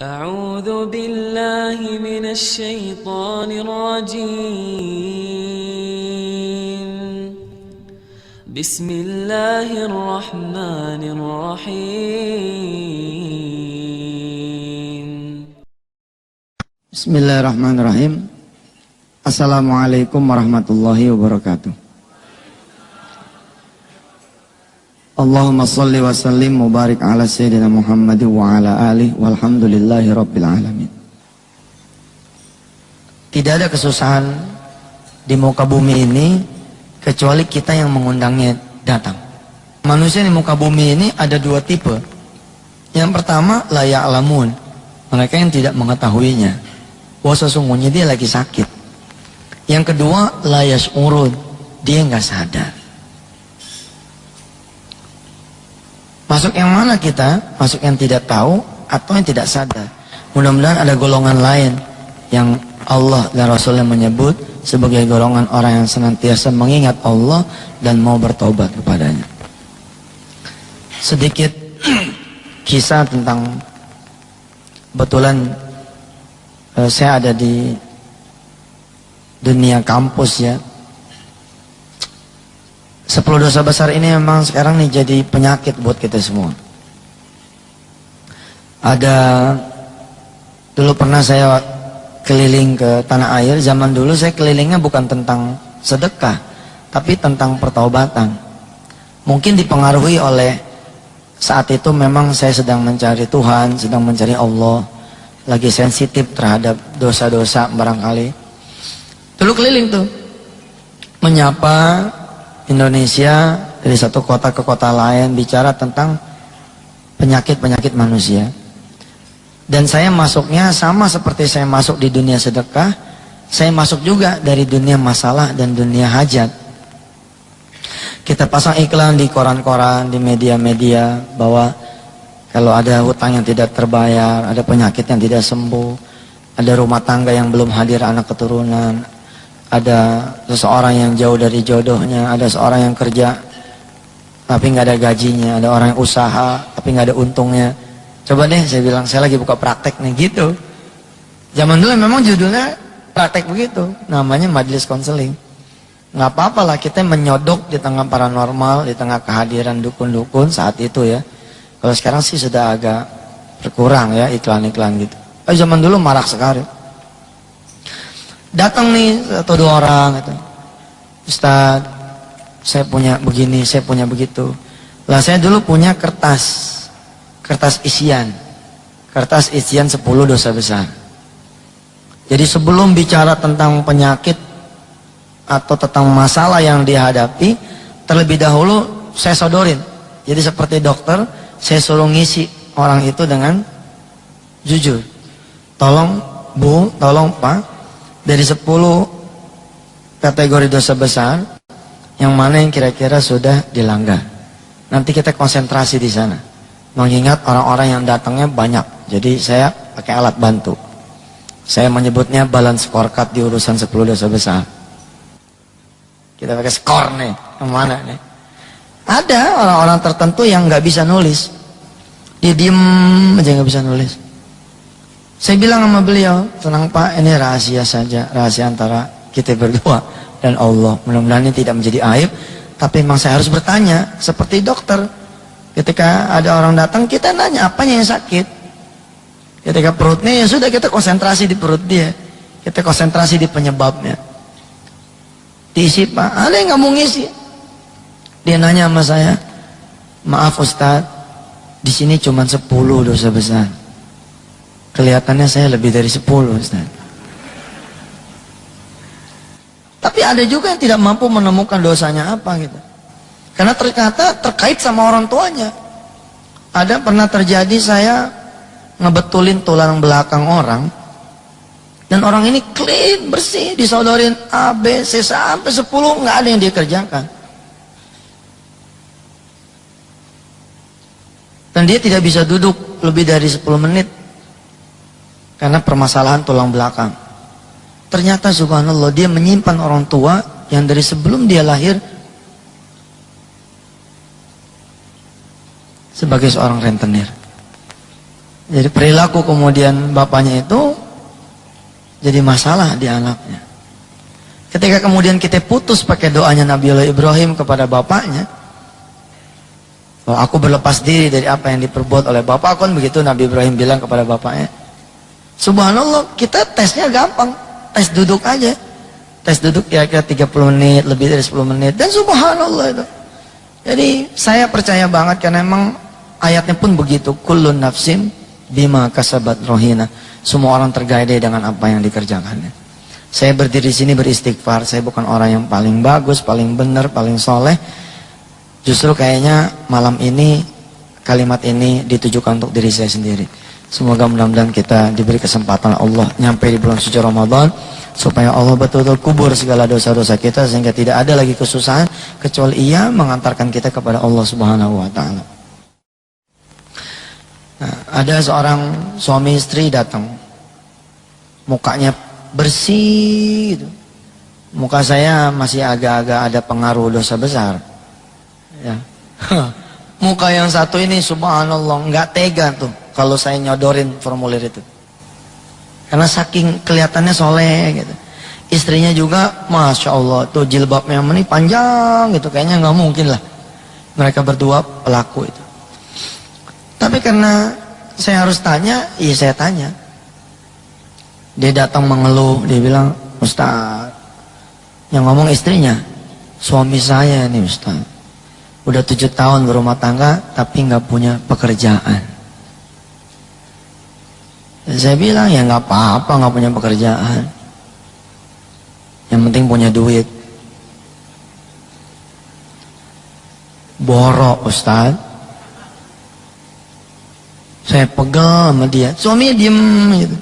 أعوذ بالله من الشيطان الرجيم بسم الله الرحمن الرحيم Bismillahirrahmanirrahim. Assalamualaikum warahmatullahi wabarakatuh. Allahumma salli wa sallim mubarik ala sayyidina Muhammad wa ala alihi walhamdulillahi rabbil alamin. Tidak ada kesusahan di muka bumi ini kecuali kita yang mengundangnya datang. Manusia di muka bumi ini ada dua tipe. Yang pertama la ya'lamun, mereka yang tidak mengetahuinya, bahwa sesungguhnya dia lagi sakit. Yang kedua la yash'urun, dia nggak sadar. Masuk yang mana kita? Masuk yang tidak tahu atau yang tidak sadar? Mudah-mudahan ada golongan lain yang Allah dan Rasulnya menyebut sebagai golongan orang yang senantiasa mengingat Allah dan mau bertobat kepadanya. Sedikit kisah tentang, kebetulan saya ada di dunia kampus ya. 10 dosa besar ini memang sekarang nih jadi penyakit buat kita semua. Dulu pernah saya keliling ke tanah air. Zaman dulu saya kelilingnya bukan tentang sedekah, tapi tentang pertaubatan. Mungkin dipengaruhi oleh saat itu memang saya sedang mencari Tuhan, sedang mencari Allah, lagi sensitif terhadap dosa-dosa barangkali. Dulu keliling tuh menyapa Indonesia dari satu kota ke kota lain, bicara tentang penyakit-penyakit manusia. Dan saya masuknya sama seperti saya masuk di dunia sedekah, saya masuk juga dari dunia masalah dan dunia hajat. Kita pasang iklan di koran-koran, di media-media, bahwa kalau ada hutang yang tidak terbayar, ada penyakit yang tidak sembuh, ada rumah tangga yang belum hadir anak keturunan, ada seseorang yang jauh dari jodohnya, ada seorang yang kerja tapi nggak ada gajinya, ada orang yang usaha tapi nggak ada untungnya. Coba deh, saya bilang, saya lagi buka praktek nih gitu. Zaman dulu memang judulnya praktek begitu, namanya majelis konseling. Nggak apa-apa lah kita menyodok di tengah paranormal, di tengah kehadiran dukun-dukun saat itu ya. Kalau sekarang sih sudah agak berkurang ya iklan-iklan gitu. Zaman dulu marak sekali. Datang nih satu dua orang gitu. Ustaz, saya punya begini, saya punya begitu. Lah saya dulu punya kertas isian 10 dosa besar. Jadi sebelum bicara tentang penyakit atau tentang masalah yang dihadapi, terlebih dahulu saya sodorin. Jadi seperti dokter, saya suruh ngisi orang itu dengan jujur. Tolong Bu, tolong Pak, dari 10 kategori dosa besar, yang mana yang kira-kira sudah dilanggar. Nanti kita konsentrasi di sana. Mengingat orang-orang yang datangnya banyak. Jadi saya pakai alat bantu. Saya menyebutnya balance scorecard di urusan 10 dosa besar. Kita pakai skor nih, yang mana nih? Ada orang-orang tertentu yang nggak bisa nulis. Dia diem aja nggak bisa nulis. Saya bilang sama beliau, tenang Pak, ini rahasia saja, rahasia antara kita berdua dan Allah. Mudah-mudahan ini tidak menjadi aib, tapi memang saya harus bertanya, seperti dokter. Ketika ada orang datang, kita nanya apanya yang sakit. Ketika perutnya, ya sudah kita konsentrasi di perut dia. Kita konsentrasi di penyebabnya. Diisi Pak, ada yang nggak mau ngisi. Dia nanya sama saya, maaf Ustadz, di sini cuma 10 dosa besar. Kelihatannya saya lebih dari 10 Ustaz. Tapi ada juga yang tidak mampu menemukan dosanya apa gitu. Karena ternyata terkait sama orang tuanya. Ada pernah terjadi saya ngebetulin tulang belakang orang. Dan orang ini clean, bersih, disodorin A, B, C sampai 10, nggak ada yang dia kerjakan. Dan dia tidak bisa duduk lebih dari 10 menit. Karena permasalahan tulang belakang. Ternyata subhanallah dia menyimpan orang tua yang dari sebelum dia lahir sebagai seorang rentenir. Jadi perilaku kemudian bapaknya itu jadi masalah di anaknya. Ketika kemudian kita putus pakai doanya Nabiullah Ibrahim kepada bapaknya, bahwa aku berlepas diri dari apa yang diperbuat oleh bapak, kan begitu Nabi Ibrahim bilang kepada bapaknya. Subhanallah, kita tesnya gampang, tes duduk aja. Tes duduk kira-kira 30 menit, lebih dari 10 menit, dan subhanallah itu. Jadi saya percaya banget karena emang ayatnya pun begitu, kullun nafsin bima kasabat rohina. Semua orang tergadai dengan apa yang dikerjakannya. Saya berdiri di sini beristighfar, saya bukan orang yang paling bagus, paling benar, paling soleh. Justru kayaknya malam ini kalimat ini ditujukan untuk diri saya sendiri. Semoga mudah-mudahan kita diberi kesempatan Allah nyampe di bulan suci Ramadan, supaya Allah betul-betul kubur segala dosa-dosa kita, sehingga tidak ada lagi kesusahan kecuali Ia mengantarkan kita kepada Allah Subhanahu wa taala. Nah, ada seorang suami istri datang, mukanya bersih gitu. Muka saya masih agak-agak ada pengaruh dosa besar ya. Muka yang satu ini subhanallah nggak tega tuh kalau saya nyodorin formulir itu, karena saking kelihatannya soleh gitu. Istrinya juga masya Allah tuh jilbabnya ini panjang gitu, kayaknya nggak mungkin lah mereka berdua pelaku itu. Tapi karena saya harus tanya, iya saya tanya. Dia datang mengeluh, dia bilang, Ustaz, yang ngomong istrinya, suami saya nih Ustaz, udah 7 tahun berumah tangga tapi nggak punya pekerjaan. Dan saya bilang ya nggak apa-apa nggak punya pekerjaan, yang penting punya duit. Borok Ustaz. Saya pegal sama dia, suaminya diem gitu.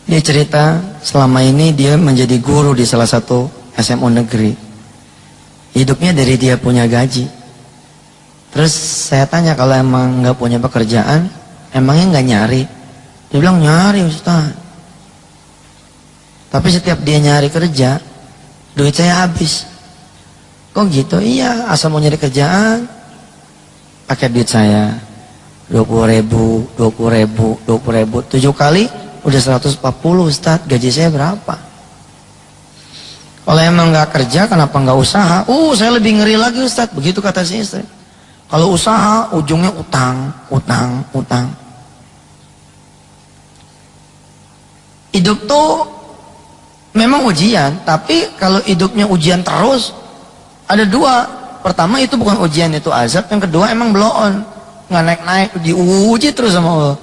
Dia cerita selama ini dia menjadi guru di salah satu SMU negeri. Hidupnya dari dia punya gaji. Terus saya tanya kalau emang nggak punya pekerjaan, emangnya nggak nyari? Dia bilang nyari Ustaz. Tapi setiap dia nyari kerja, duit saya habis. Kok gitu? Iya, asal mau nyari kerjaan, pakai duit saya. 20.000, 20.000, 20.000, 7 kali udah 140 Ustaz, gaji saya berapa? Kalau emang nggak kerja, kenapa nggak usaha? Saya lebih ngeri lagi Ustaz, begitu kata si istri. Kalau usaha, ujungnya utang, utang, utang. Hidup tuh memang ujian, tapi kalau hidupnya ujian terus, ada dua. Pertama itu bukan ujian, itu azab. Yang kedua emang blow on, nggak naik-naik, diuji terus sama Allah.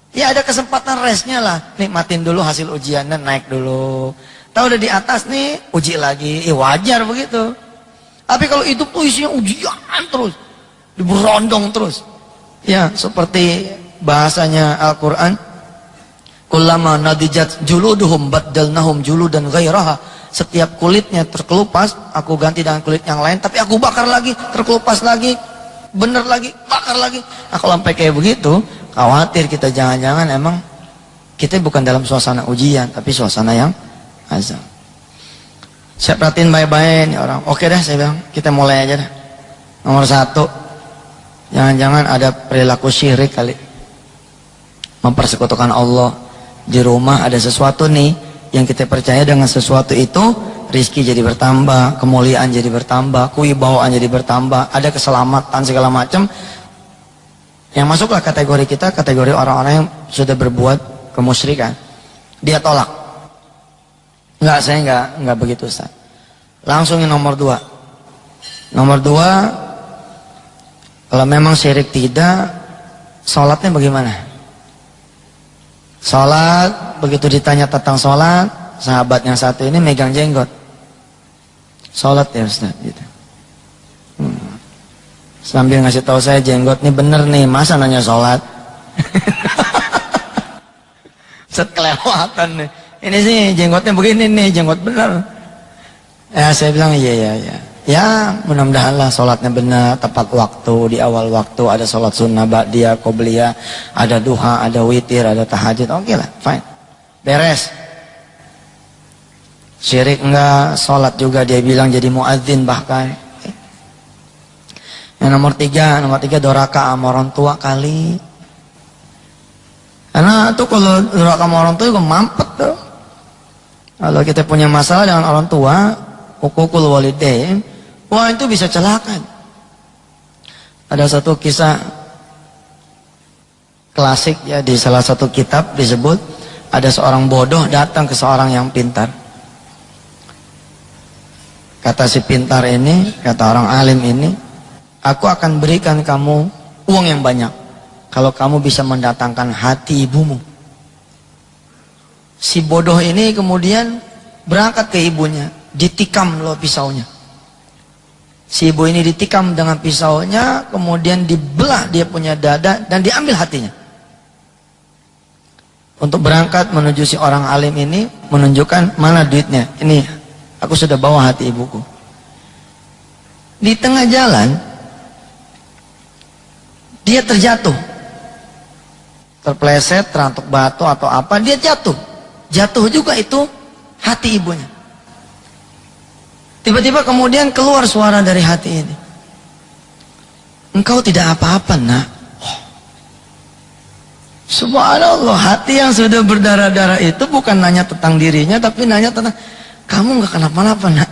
Ya ada kesempatan restnya lah, nikmatin dulu hasil ujian dan naik dulu. Tahu udah di atas nih, uji lagi, wajar begitu. Tapi kalau hidup tuh isinya ujian terus, diberondong terus. Ya seperti bahasanya Al-Quran, kullama nadijat juluduhum baddalnahum juludan ghairaha. Setiap kulitnya terkelupas, aku ganti dengan kulit yang lain, tapi aku bakar lagi, terkelupas lagi, bener lagi, bakar lagi. Nah kalau sampai kayak begitu, khawatir kita jangan-jangan emang kita bukan dalam suasana ujian, tapi suasana yang azab. Saya perhatiin baik-baik nih orang. Oke dah, saya bilang kita mulai aja dah. Nomor 1, jangan-jangan ada perilaku syirik kali, mempersekutukan Allah. Di rumah ada sesuatu nih yang kita percaya, dengan sesuatu itu rizki jadi bertambah, kemuliaan jadi bertambah, kewibawaan jadi bertambah, ada keselamatan segala macam. Yang masuklah kategori kita, kategori orang-orang yang sudah berbuat kemusyrikan. Dia tolak. Enggak, saya enggak begitu Ustaz. Langsung yang nomor 2. Nomor 2, kalau memang syirik tidak, sholatnya bagaimana? Sholat, begitu ditanya tentang sholat, sahabat yang satu ini megang jenggot. Sholat ya Ustaz gitu. Sambil ngasih tahu saya, jenggot nih bener nih, masa nanya sholat? Set kelewatan nih. Ini sih jenggotnya begini nih, jenggot bener. Ya saya bilang iya. Ya mudah-mudahan lah sholatnya benar, tepat waktu, di awal waktu, ada sholat sunnah, ba'diyah, qobliyah, ada duha, ada witir, ada tahajud. Oke lah, fine. Beres. Syirik enggak, sholat juga dia bilang jadi muadzin bahkan. Yang nomor 3 doraka sama orang tua kali. Karena tuh kalau durhaka sama orang tua juga mampet tuh. Kalau kita punya masalah dengan orang tua, uququl walidain, wah itu bisa celaka. Ada satu kisah klasik ya di salah satu kitab disebut, ada seorang bodoh datang ke seorang yang pintar. Kata si pintar ini, kata orang alim ini, aku akan berikan kamu uang yang banyak kalau kamu bisa mendatangkan hati ibumu. Si bodoh ini kemudian berangkat ke ibunya, ditikam loh pisaunya. Si ibu ini ditikam dengan pisaunya, kemudian dibelah dia punya dada dan diambil hatinya. Untuk berangkat menuju si orang alim ini, menunjukkan mana duitnya. Ini, aku sudah bawa hati ibuku. Di tengah jalan, dia terjatuh. Terpleset, terantuk batu atau apa, dia jatuh. Jatuh juga itu hati ibunya. Tiba-tiba kemudian keluar suara dari hati ini. Engkau tidak apa-apa, nak. Subhanallah, hati yang sudah berdarah-darah itu bukan nanya tentang dirinya, tapi nanya tentang, kamu nggak kenapa-napa, nak.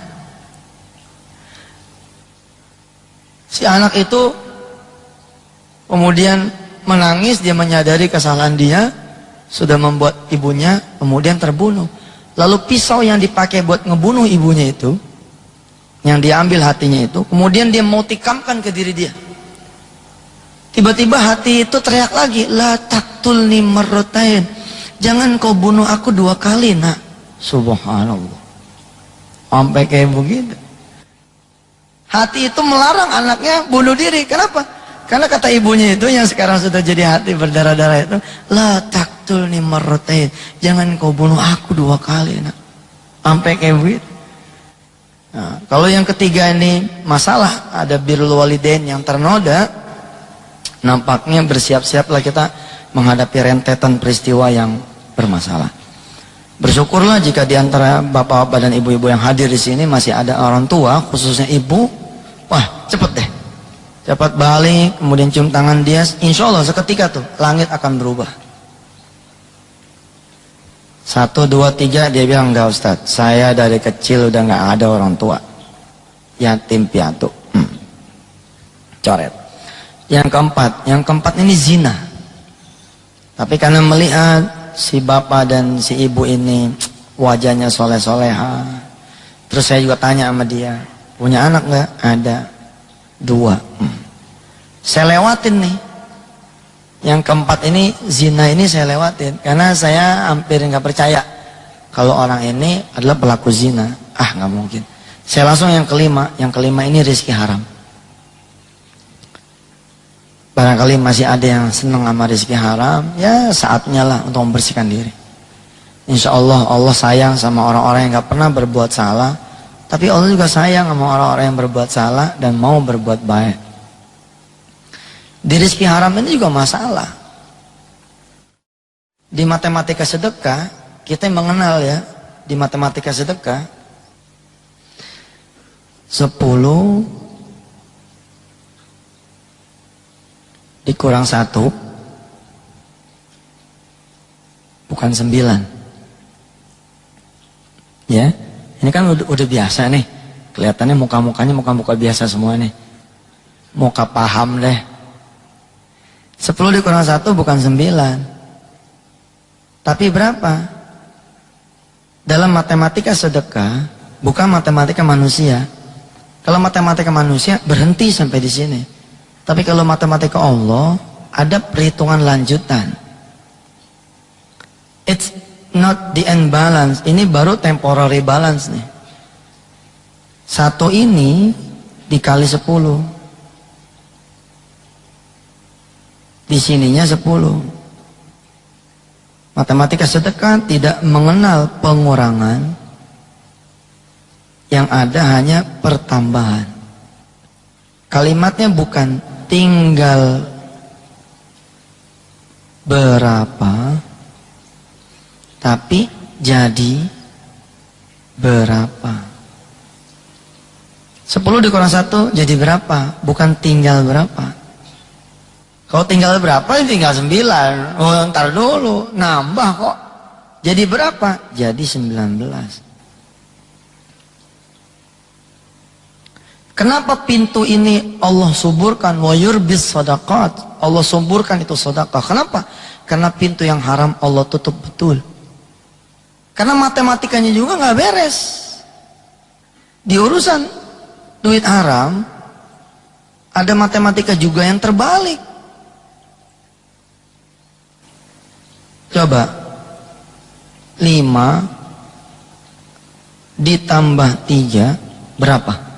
Si anak itu kemudian menangis, dia menyadari kesalahan dia, sudah membuat ibunya kemudian terbunuh. Lalu pisau yang dipakai buat ngebunuh ibunya itu, yang diambil hatinya itu, kemudian dia mau tikamkan ke diri dia. Tiba-tiba hati itu teriak lagi, la taqtulni marratain, jangan kau bunuh aku 2 kali, nak. Subhanallah, sampai kayak begitu. Hati itu melarang anaknya bunuh diri. Kenapa? Karena kata ibunya itu yang sekarang sudah jadi hati berdarah-darah itu, la taqtulni marratain, jangan kau bunuh aku 2 kali, nak. Sampai kayak begitu. Nah, kalau yang ketiga ini masalah, ada birrul walidain yang ternoda, nampaknya bersiap-siaplah kita menghadapi rentetan peristiwa yang bermasalah. Bersyukurlah jika diantara bapak-bapak dan ibu-ibu yang hadir di sini masih ada orang tua, khususnya ibu. Wah, cepet deh, cepat balik, kemudian cium tangan dia. Insya Allah seketika tuh langit akan berubah. 1, 2, 3 dia bilang, enggak Ustadz, saya dari kecil udah nggak ada orang tua, yatim piatu. Coret. Yang keempat ini zina. Tapi karena melihat si bapak dan si ibu ini wajahnya soleh-soleha, terus saya juga tanya sama dia, punya anak nggak? Ada 2. Saya lewatin nih. Yang keempat ini, zina ini saya lewatin. Karena saya hampir nggak percaya kalau orang ini adalah pelaku zina. Ah, nggak mungkin. Saya langsung yang kelima. Yang kelima ini rezeki haram. Barangkali masih ada yang senang sama rezeki haram, ya saatnya lah untuk membersihkan diri. Insya Allah, Allah sayang sama orang-orang yang nggak pernah berbuat salah. Tapi Allah juga sayang sama orang-orang yang berbuat salah dan mau berbuat baik. Di rezeki haram ini juga masalah. Di matematika sedekah, kita mengenal ya, di matematika sedekah, 10 dikurang 1, bukan 9. Ya, ini kan udah biasa nih. Kelihatannya muka-mukanya muka-muka biasa semua nih. Muka paham deh. 10 dikurang 1 bukan 9. Tapi berapa? Dalam matematika sedekah, bukan matematika manusia. Kalau matematika manusia berhenti sampai di sini. Tapi kalau matematika Allah, ada perhitungan lanjutan. It's not the end balance. Ini baru temporary balance nih. 1 ini dikali 10. Di sininya 10. Matematika sedekah tidak mengenal pengurangan. Yang ada hanya pertambahan. Kalimatnya bukan tinggal berapa, tapi jadi berapa. 10 dikurang 1 jadi berapa, bukan tinggal berapa. Kalau tinggal berapa? Tinggal 9. Oh, ntar dulu, nambah kok. Jadi berapa? Jadi 19. Kenapa pintu ini Allah suburkan? Wa yurbis sadaqat. Allah suburkan itu sedekah. Kenapa? Karena pintu yang haram Allah tutup betul. Karena matematikanya juga nggak beres. Di urusan duit haram ada matematika juga yang terbalik. Coba 5 ditambah 3 berapa?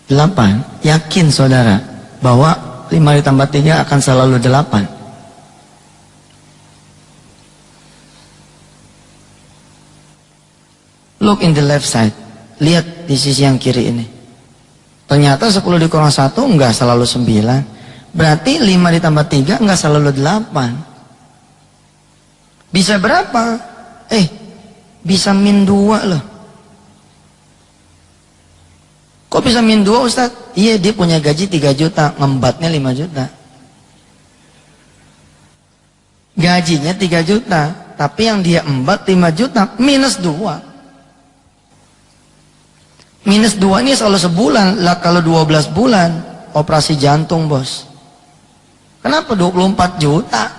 8. Yakin saudara bahwa 5 ditambah 3 akan selalu 8? Look in the left side. Lihat di sisi yang kiri ini. Ternyata 10 dikurang 1 enggak selalu 9. Berarti 5 ditambah 3 enggak selalu 8. Bisa berapa? Bisa min 2 loh. Kok bisa min 2 Ustaz? Iya, dia punya gaji 3 juta, ngembatnya 5 juta. Gajinya 3 juta, tapi yang dia embat 5 juta, minus 2. Minus 2 ini selalu sebulan, lah kalau 12 bulan, operasi jantung bos. Kenapa 24 juta?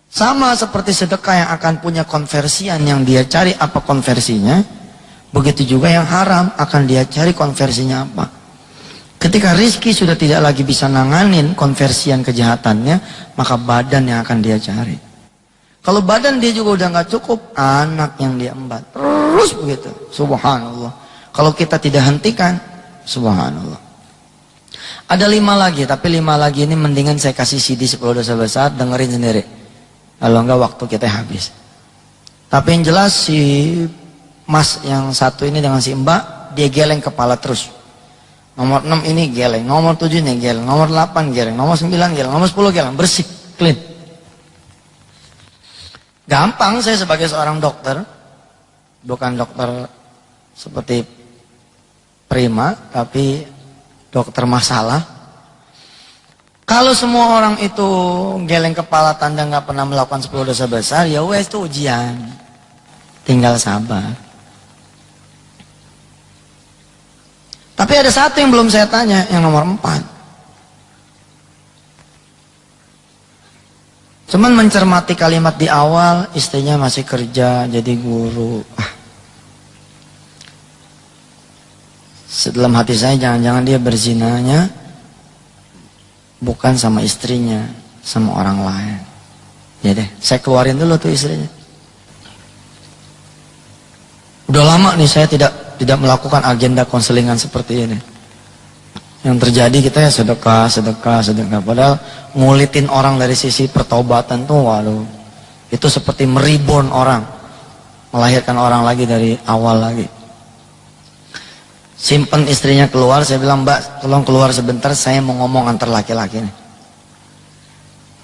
Sama seperti sedekah yang akan punya konversian yang dia cari apa konversinya. Begitu juga yang haram akan dia cari konversinya apa. Ketika rizki sudah tidak lagi bisa nanganin konversian kejahatannya, maka badan yang akan dia cari. Kalau badan dia juga udah nggak cukup, anak yang dia embat. Terus begitu. Subhanallah. Kalau kita tidak hentikan, subhanallah. Ada 5 lagi, tapi 5 lagi ini mendingan saya kasih CD 10 dosa besar, dengerin sendiri. Kalau enggak waktu kita habis. Tapi yang jelas si Mas yang satu ini dengan si Mbak, dia geleng kepala terus. Nomor 6 ini geleng, nomor 7 ini geleng, nomor 8 geleng, nomor 9 geleng, nomor 10 geleng, bersih, clean. Gampang saya sebagai seorang dokter, bukan dokter seperti prima, tapi dokter masalah. Kalau semua orang itu geleng kepala tanda nggak pernah melakukan 10 dosa besar, ya wes itu ujian. Tinggal sabar. Tapi ada satu yang belum saya tanya, yang nomor 4. Cuman mencermati kalimat di awal, istrinya masih kerja jadi guru. Dalam hati saya jangan-jangan dia berzinanya bukan sama istrinya, sama orang lain. Ya deh, saya keluarin dulu tuh istrinya. Udah lama nih saya tidak melakukan agenda konselingan seperti ini. Yang terjadi kita ya sedekah. Padahal ngulitin orang dari sisi pertobatan tuh, waduh, itu seperti meribon orang, melahirkan orang lagi dari awal lagi. Simpen istrinya keluar, saya bilang, Mbak, tolong keluar sebentar, saya mau ngomong antar laki-laki nih.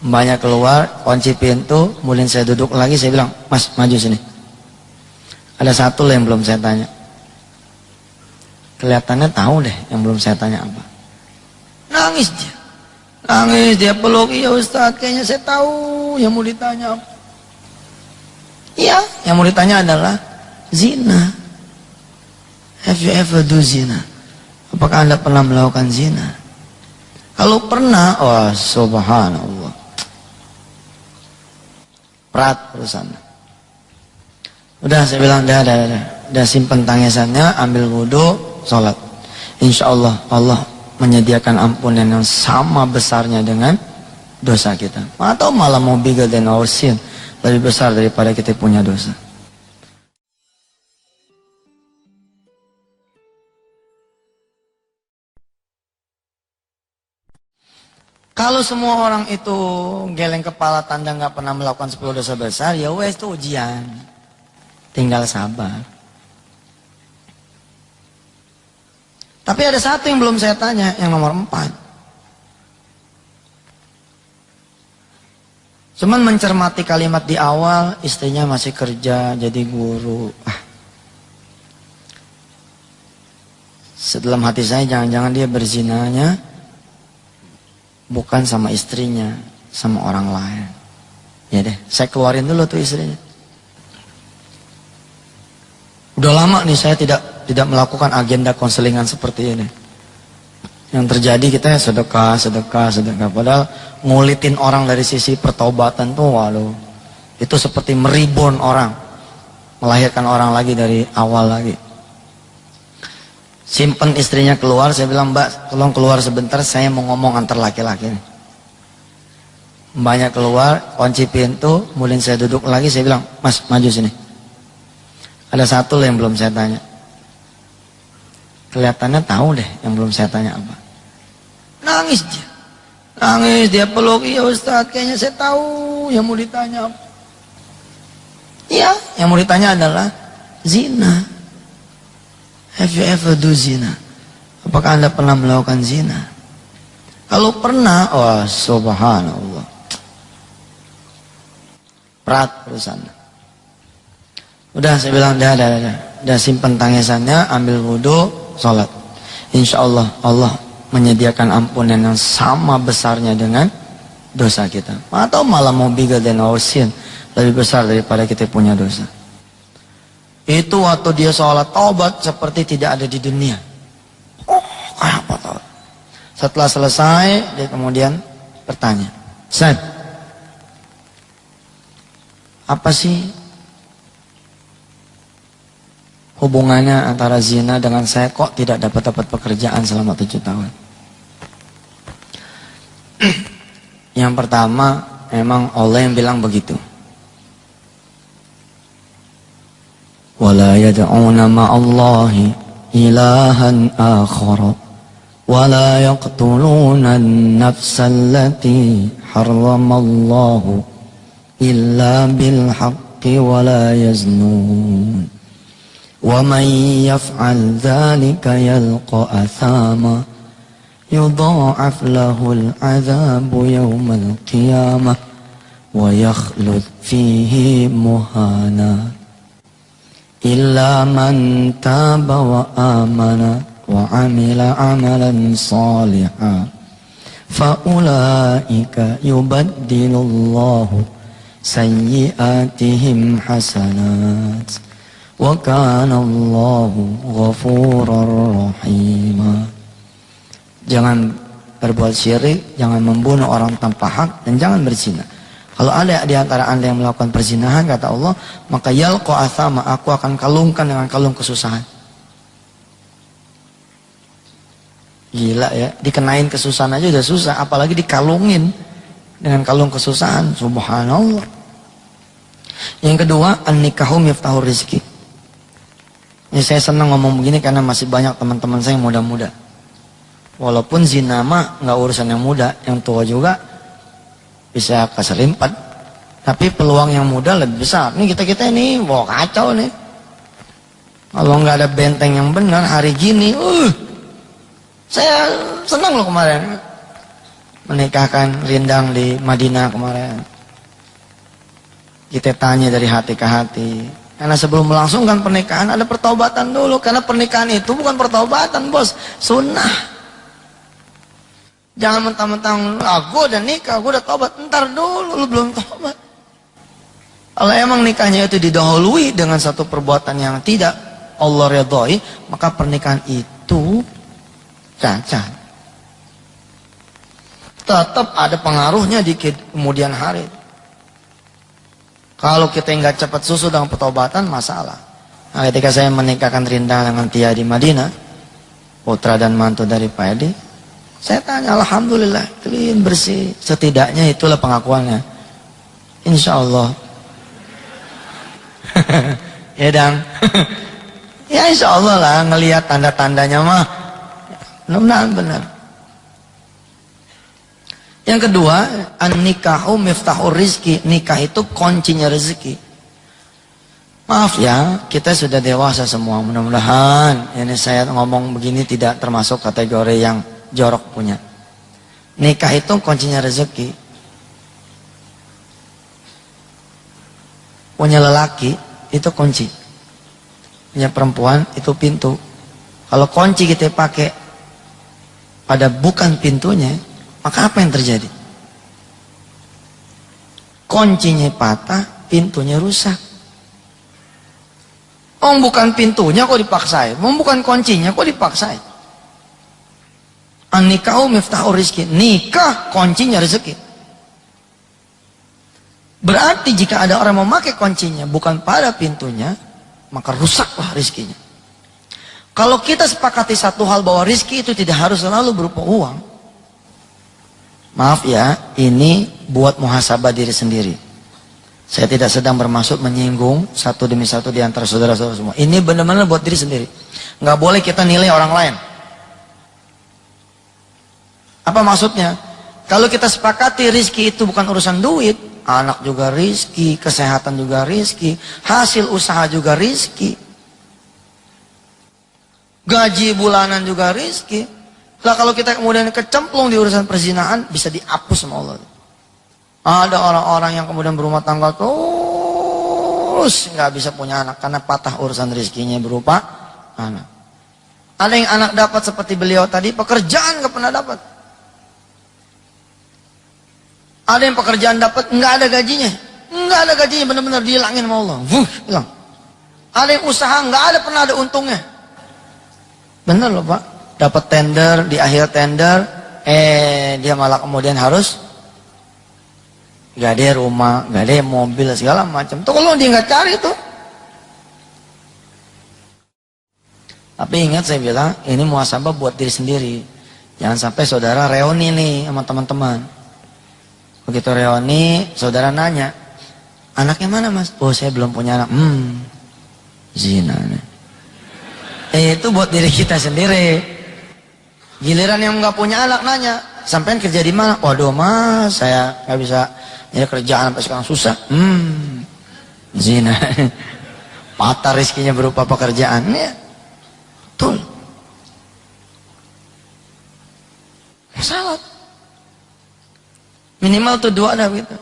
Mbaknya keluar, kunci pintu, kemudian saya duduk lagi, saya bilang, Mas, maju sini. Ada satu loh yang belum saya tanya. Kelihatannya tahu deh yang belum saya tanya apa. Nangis dia peluk, iya Ustadz, kayaknya saya tahu yang mau ditanya apa. Iya, yang mau ditanya adalah zina. Have you ever do zina? Apakah Anda pernah melakukan zina? Kalau pernah, wah subhanallah, berat urusannya. Udah saya bilang, udah simpen tangisannya, ambil wudhu, sholat. Insya Allah Allah menyediakan ampunan yang sama besarnya dengan dosa kita, atau malah mau bigger than our sin, lebih besar daripada kita punya dosa. Kalau semua orang itu geleng kepala tanda nggak pernah melakukan 10 dosa besar, ya wes itu ujian, tinggal sabar. Tapi ada satu yang belum saya tanya, yang nomor 4. Cuman mencermati kalimat di awal, istrinya masih kerja jadi guru. Dalam hati saya jangan-jangan dia berzinanya bukan sama istrinya, sama orang lain. Ya deh, saya keluarin dulu tuh istrinya. Udah lama nih saya tidak melakukan agenda konselingan seperti ini. Yang terjadi kita sedekah. Padahal ngulitin orang dari sisi pertobatan tuh, waduh, itu seperti meribon orang, melahirkan orang lagi dari awal lagi. Simpen istrinya keluar, saya bilang, Mbak, tolong keluar sebentar, saya mau ngomong antar laki-laki. Mbaknya keluar, kunci pintu, kemudian saya duduk lagi, saya bilang, Mas, maju sini. Ada satu yang belum saya tanya. Kelihatannya tahu deh yang belum saya tanya apa. Nangis dia peluk, iya Ustaz, kayaknya saya tahu yang mau ditanya apa. Iya, yang mau ditanya adalah zina. Have you ever do zina? Apakah Anda pernah melakukan zina? Kalau pernah, wah subhanallah, berat urusannya. Udah, saya bilang, udah simpen tangisannya, ambil wudhu, sholat. Insya Allah, Allah menyediakan ampunan yang sama besarnya dengan dosa kita. Atau malah mau bigger than our sin, lebih besar daripada kita punya dosa. Itu waktu dia sholat taubat seperti tidak ada di dunia. Oh, kayak apa taubat? Setelah selesai, dia kemudian bertanya, Ustaz, apa sih hubungannya antara zina dengan saya, kok tidak dapat pekerjaan selama 7 tahun? Yang pertama, memang Allah yang bilang begitu. Wala yad'una ma'allahi ilahan akhara wala yaqtuluna an-nafsa allati harramallahu illa bil haqqi wala yaznun. وَمَنْ يَفْعَلْ ذَلِكَ يَلْقَ أَثَامًا يُضَاعَفْ لَهُ الْعَذَابُ يَوْمَ الْقِيَامَةِ وَيَخْلُدْ فِيهِ مُهَانًا إِلَّا مَنْ تَابَ وَآمَنَ وَعَمِلَ عَمَلًا صَالِحًا فَأُولَئِكَ يُبَدِّلُ اللَّهُ سَيِّئَاتِهِمْ حَسَنَاتٍ wa kana Allahu ghafurur rahima. Jangan berbuat syirik, jangan membunuh orang tanpa hak, dan jangan berzina. Kalau ada di antara Anda yang melakukan perzinahan, kata Allah, maka yalqa athama, aku akan kalungkan dengan kalung kesusahan. Gila ya, dikenain kesusahan aja udah susah, apalagi dikalungin dengan kalung kesusahan. Subhanallah. Yang kedua, an-nikahu miftahur rizki. Ini saya senang ngomong begini karena masih banyak teman-teman saya yang muda-muda. Walaupun zina mah nggak urusan yang muda, yang tua juga bisa keselimpat. Tapi peluang yang muda lebih besar. Nih kita ini wah kacau nih. Kalau nggak ada benteng yang benar hari gini, saya senang loh kemarin menikahkan Rindang di Madinah kemarin. Kita tanya dari hati ke hati. Karena sebelum melangsungkan pernikahan ada pertobatan dulu. Karena pernikahan itu bukan pertobatan, bos, sunnah. Jangan mentang-mentang, gue udah nikah, gue udah tobat. Ntar dulu, lu belum tobat. Kalau emang nikahnya itu didahului dengan satu perbuatan yang tidak Allah ridhoi, maka pernikahan itu cacat. Tetap ada pengaruhnya di kemudian hari. Kalau kita nggak cepat susu dengan pertobatan, masalah. Nah, ketika saya menikahkan Rindang dengan Tia di Madinah, putra dan mantu dari Pak Edi, saya tanya, alhamdulillah, clean, bersih. Setidaknya itulah pengakuannya. Insya Allah. Ya Dang. Ya insya Allah lah, ngelihat tanda-tandanya mah, mudah-mudahan benar. Yang kedua, an-nikahu miftahur rizki. Nikah itu kuncinya rezeki. Maaf ya, kita sudah dewasa semua. Mudah-mudahan ini saya ngomong begini tidak termasuk kategori yang jorok punya. Nikah itu kuncinya rezeki. Punya lelaki itu kunci, punya perempuan itu pintu. Kalau kunci kita pakai pada bukan pintunya, Maka apa yang terjadi? Kuncinya patah, pintunya rusak. Oh, bukan pintunya kok dipaksain, bukan kuncinya kok dipaksain. An-nikahu miftahu rizki, nikah kuncinya rezeki. Berarti jika ada orang memakai kuncinya bukan pada pintunya, maka rusaklah rizkinya. Kalau kita sepakati satu hal bahwa rizki itu tidak harus selalu berupa uang, maaf ya, ini buat muhasabah diri sendiri. Saya tidak sedang bermaksud menyinggung satu demi satu di antara saudara-saudara semua. Ini benar-benar buat diri sendiri. Nggak boleh kita nilai orang lain. Apa maksudnya? Kalau kita sepakati rizki itu bukan urusan duit, anak juga rizki, kesehatan juga rizki, hasil usaha juga rizki, gaji bulanan juga rizki. Lah kalau kita kemudian kecemplung di urusan perzinahan, bisa dihapus sama Allah. Ada orang-orang yang kemudian berumah tangga terus nggak bisa punya anak karena patah urusan rizkinya berupa anak. Ada yang anak dapat seperti beliau tadi, pekerjaan nggak pernah dapat. Ada yang pekerjaan dapat nggak ada gajinya, benar-benar dihilangin sama Allah, hilang. Ada yang usaha nggak ada pernah ada untungnya. Bener loh Pak, dapat tender, di akhir tender, dia malah kemudian harus gak ada rumah, gak ada mobil, segala macam. Tuh kalau dia nggak cari tuh. Tapi ingat saya bilang, ini muhasabah buat diri sendiri. Jangan sampai saudara reuni nih sama teman-teman. Begitu reuni, saudara nanya, anaknya mana mas? Oh saya belum punya anak. Zina nih. Itu buat diri kita sendiri. Giliran yang nggak punya anak nanya, sampean kerja di mana? Waduh mas, saya nggak bisa. Ya kerjaan sampai sekarang susah. Zina. Patah rizkinya berupa pekerjaan. Ya. Betul. Salah. Minimal tuh dua dah gitu.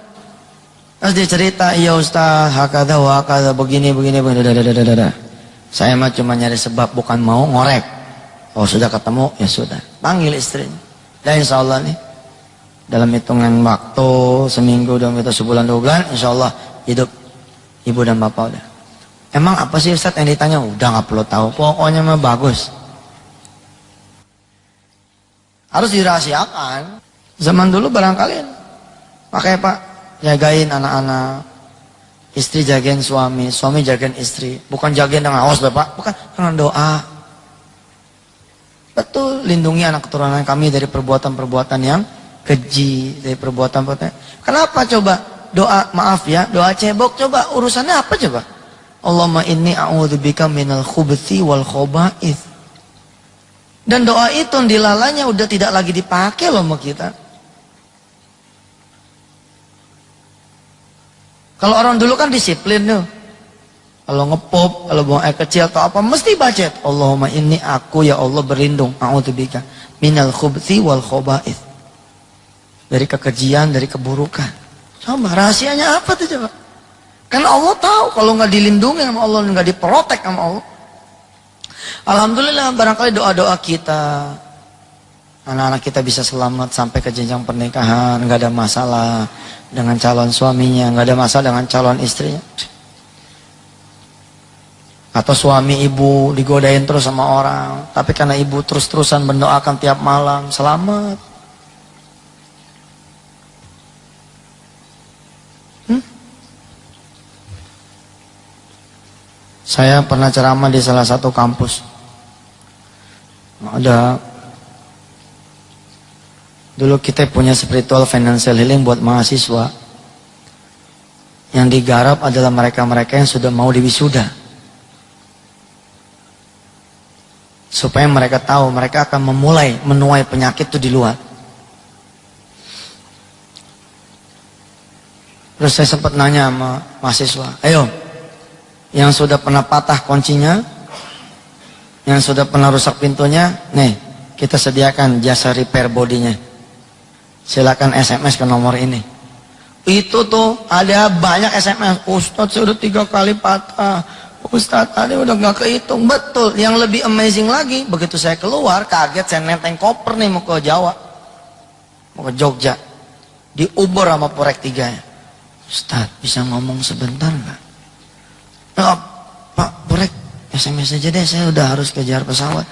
Terus dia cerita, iya ustaz, hakada wakada, begini. Saya mah cuma nyari sebab, bukan mau ngorek. Oh sudah ketemu, ya sudah. Panggil istrinya. Dan insya Allah nih, dalam hitungan waktu seminggu, 2 minggu, sebulan, 2 bulan, insya Allah hidup ibu dan bapak udah. Emang apa sih Ustaz yang ditanya? Udah nggak perlu tahu, pokoknya mah bagus. Harus dirahasiakan. Zaman dulu barangkali pakai Pak, jagain anak-anak, istri jagain suami, suami jagain istri. Bukan jagain dengan awas Bapak, bukan, dengan doa. Betul, lindungi anak keturunan kami dari perbuatan-perbuatan yang keji, dari perbuatan-perbuatan. Kenapa coba doa, maaf ya, doa cebok, coba urusannya apa coba? Allahumma inni a'udzubika minal khubuthi wal khoba'ith. Dan doa itu dilalanya udah tidak lagi dipakai loh sama kita. Kalau orang dulu kan disiplin tuh. Kalau ngepop, kalau buang air kecil atau apa, mesti baca Allahumma inni, aku ya Allah berlindung, a'udzubika minal khubuthi wal khoba'ith. Dari kekejian, dari keburukan. Coba rahasianya apa tuh coba? Karena Allah tahu kalau nggak dilindungi sama Allah, nggak diprotek sama Allah. Alhamdulillah barangkali doa-doa kita, anak-anak kita bisa selamat sampai ke jenjang pernikahan, nggak ada masalah dengan calon suaminya, nggak ada masalah dengan calon istrinya. Atau suami ibu digodain terus sama orang, tapi karena ibu terus-terusan mendoakan tiap malam, selamat. Saya pernah ceramah di salah satu kampus. Ada dulu kita punya spiritual financial healing buat mahasiswa. Yang digarap adalah mereka-mereka yang sudah mau diwisuda. Supaya mereka tahu mereka akan memulai menuai penyakit itu di luar. Terus saya sempat nanya sama mahasiswa, ayo, yang sudah pernah patah kuncinya, yang sudah pernah rusak pintunya, nih kita sediakan jasa repair bodinya. Silakan SMS ke nomor ini. Itu tuh ada banyak SMS, Ustadz sudah 3 kali patah, Ustadz tadi udah nggak kehitung. Betul. Yang lebih amazing lagi, begitu saya keluar kaget, saya nenteng koper nih mau ke Jawa, mau ke Jogja, diuber sama Porek 3 nya. Ustaz, bisa ngomong sebentar nggak? Pak Porek, SMS aja deh, saya udah harus kejar pesawat.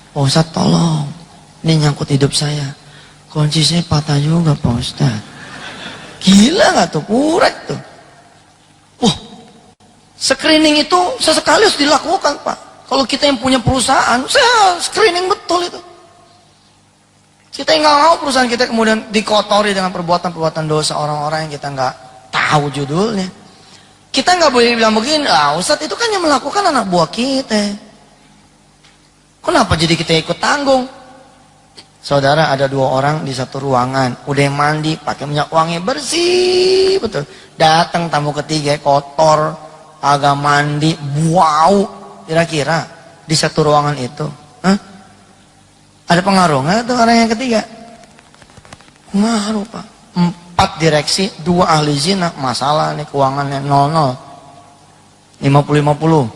Pak Ustaz tolong, ini nyangkut hidup saya. Kunci saya patah juga Pak Ustaz. Gila nggak tuh Porek tuh? Wah, screening itu sesekali harus dilakukan Pak. Kalau kita yang punya perusahaan, saya screening betul itu. Kita nggak mau perusahaan kita kemudian dikotori dengan perbuatan-perbuatan dosa orang-orang yang kita nggak tahu judulnya. Kita nggak boleh bilang begini, Ustadz itu kan yang melakukan anak buah kita. Kenapa jadi kita ikut tanggung? Saudara, ada 2 orang di satu ruangan, udah mandi, pakai minyak wangi bersih, betul. Datang tamu ketiga, kotor, agak mandi, bau. Kira-kira di satu ruangan itu, ada pengaruh nggak tuh orang yang ketiga? Pengaruh Pak. 4 direksi, 2 ahli zina, masalah nih keuangannya 00. 50-50.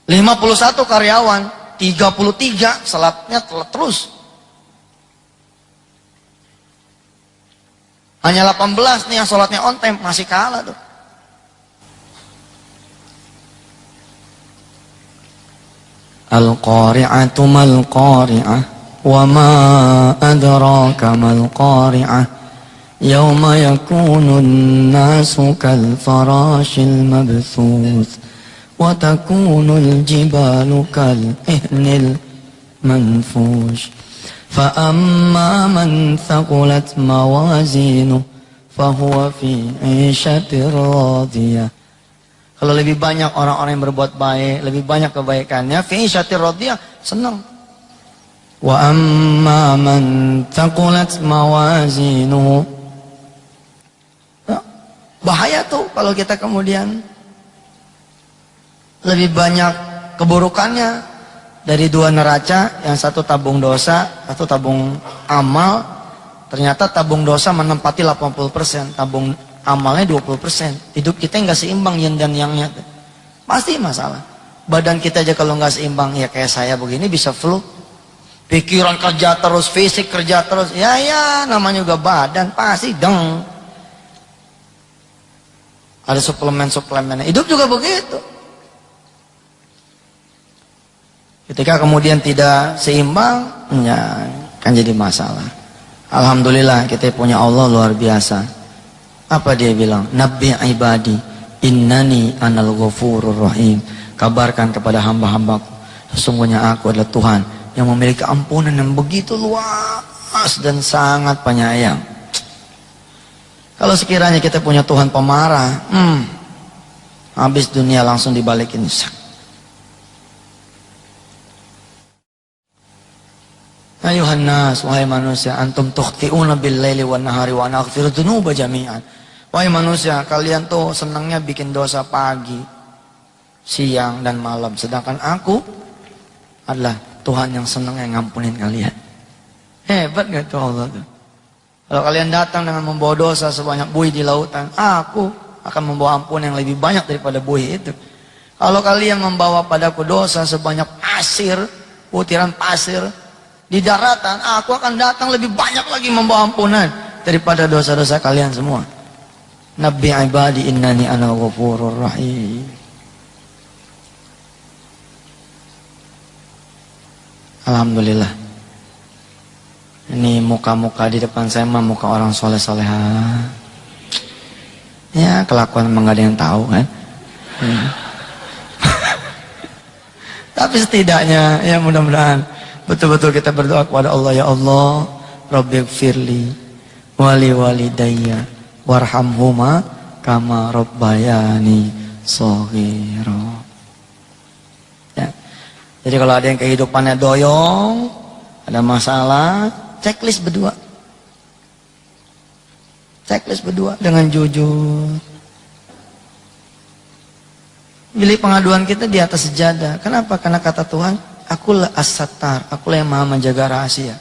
51 karyawan, 33 salatnya terus. Hanya 18 nih yang sholatnya on time, masih kalah tuh. Al-qari'atu mal-qari'ah wa ma adraka mal-qari'ah yawma yakunun nasu kal-farashil mabthuth wa takunul jibalu kal-ihnil manfush fa amma man thaqulat mawazinuh fahuwa fi 'ishatir radiyah. Kalau lebih banyak orang-orang yang berbuat baik, lebih banyak kebaikannya, fi 'ishatir radiyah, senang. Wa amma man thaqulat mawazinuh. Bahaya tuh kalau kita kemudian lebih banyak keburukannya dari 2 neraca, yang satu tabung dosa, satu tabung amal. Ternyata tabung dosa menempati 80%, tabung amalnya 20%. Hidup kita nggak seimbang yin dan yangnya, pasti masalah. Badan kita aja kalau nggak seimbang, ya kayak saya begini bisa flu. Pikiran kerja terus, fisik kerja terus, ya namanya juga badan pasti deng. Ada suplemen-suplemennya. Hidup juga begitu. Ketika kemudian tidak seimbang, ya kan jadi masalah. Alhamdulillah kita punya Allah luar biasa. Apa dia bilang? Nabbi ibadi innani anal ghafurur rahim. Kabarkan kepada hamba-hambaku, sesungguhnya aku adalah Tuhan yang memiliki ampunan yang begitu luas dan sangat penyayang. Kalau sekiranya kita punya Tuhan pemarah, habis dunia langsung dibalikin. Ayuhan nas, wahai manusia, antum tukhti'una bil laili wan nahari wa ana aghfiru dzunuba jami'an. Wahai manusia, kalian tuh senangnya bikin dosa pagi, siang dan malam, sedangkan aku adalah Tuhan yang senang yang ngampunin kalian. Hebat gak tuh Allah tuh? Kalau kalian datang dengan membawa dosa sebanyak buih di lautan, aku akan membawa ampun yang lebih banyak daripada buih itu. Kalau kalian membawa padaku dosa sebanyak pasir, butiran pasir di daratan, aku akan datang lebih banyak lagi membawa ampunan daripada dosa-dosa kalian semua. Nabbi ibadi innani ana ghafurur rahim. Alhamdulillah. Ini muka-muka di depan saya mah muka orang soleh-soleha. Ya kelakuan emang gak ada yang tahu kan. Tapi setidaknya ya mudah-mudahan betul-betul kita berdoa kepada Allah. Ya Allah, Rabbighfirli wali walidayya warhamhuma kama rabbayani shaghira. Ya. Jadi kalau ada yang kehidupannya doyong, ada masalah, checklist berdua. Checklist berdua dengan jujur. Pilih pengaduan kita di atas sejadah. Kenapa? Karena kata Tuhan, akulah as-sattar, akulah yang maha menjaga rahasia.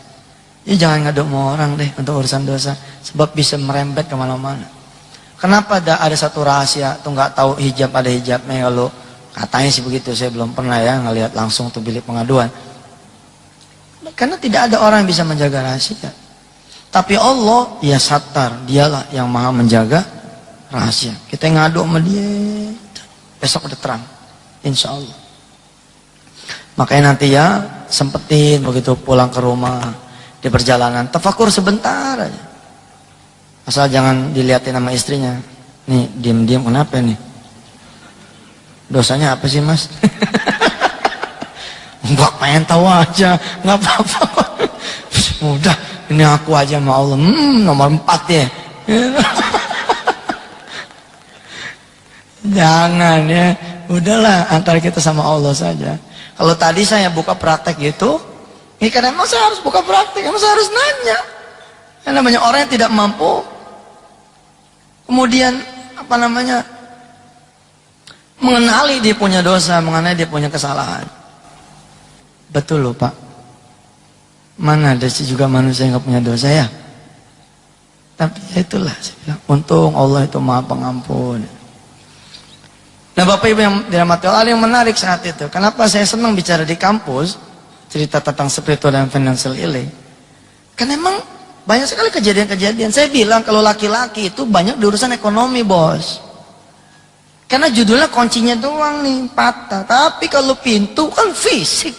Jadi jangan ngadu sama orang deh untuk urusan dosa, sebab bisa merembet kemana-mana. Kenapa ada satu rahasia tuh nggak tahu hijab ada hijabnya? Kalau katanya sih begitu, saya belum pernah ya ngelihat langsung tuh bilik pengaduan. Karena tidak ada orang yang bisa menjaga rahasia. Tapi Allah, ya Sattar, dialah yang maha menjaga rahasia. Kita ngadu sama dia, besok udah terang, insya Allah. Makanya nanti ya, sempetin begitu pulang ke rumah, di perjalanan, tafakur sebentar aja. Asal jangan dilihatin sama istrinya. Nih, diam-diam kenapa nih? Dosanya apa sih mas? Enggak, pengen tahu aja, nggak apa-apa. Udah, ini aku aja sama Allah. Nomor 4 ya. Jangan ya, udahlah antara kita sama Allah saja. Kalau tadi saya buka praktek gitu, ini kan emang saya harus buka praktek, emang saya harus nanya. Yang namanya orang yang tidak mampu, kemudian apa namanya, mengenali dia punya dosa, mengenali dia punya kesalahan. Betul loh Pak. Mana ada sih juga manusia yang gak punya dosa ya. Tapi ya itulah saya bilang, untung Allah itu maha pengampun. Nah Bapak Ibu yang dirahmati Allah, yang menarik saat itu, kenapa saya senang bicara di kampus cerita tentang spiritual dan financial healing, karena emang banyak sekali kejadian-kejadian. Saya bilang kalau laki-laki itu banyak di urusan ekonomi bos, karena judulnya kuncinya doang nih patah, tapi kalau pintu kan fisik.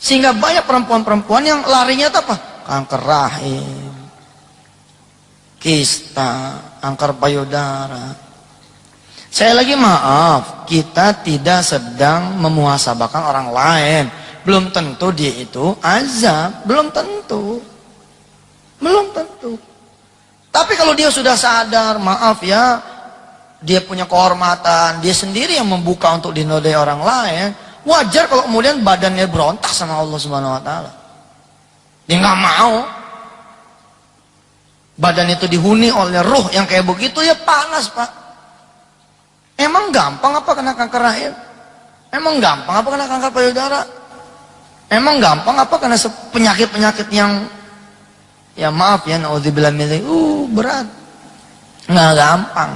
Sehingga banyak perempuan-perempuan yang larinya itu apa? Kanker rahim, kista, kanker payudara. Saya lagi maaf, kita tidak sedang memuhasabahkan orang lain. Belum tentu dia itu azab, belum tentu. Belum tentu. Tapi kalau dia sudah sadar, maaf ya, dia punya kehormatan, dia sendiri yang membuka untuk dinodai orang lain, wajar kalau kemudian badannya berontak sama Allah Subhanahu wa taala. Dia nggak mau. Badan itu dihuni oleh ruh yang kayak begitu, ya panas, Pak. Emang gampang apa kena kanker rahim? Emang gampang apa kena kanker payudara? Emang gampang apa kena penyakit-penyakit yang, ya maaf ya, naudzubillah min dzalik, berat. Nggak gampang.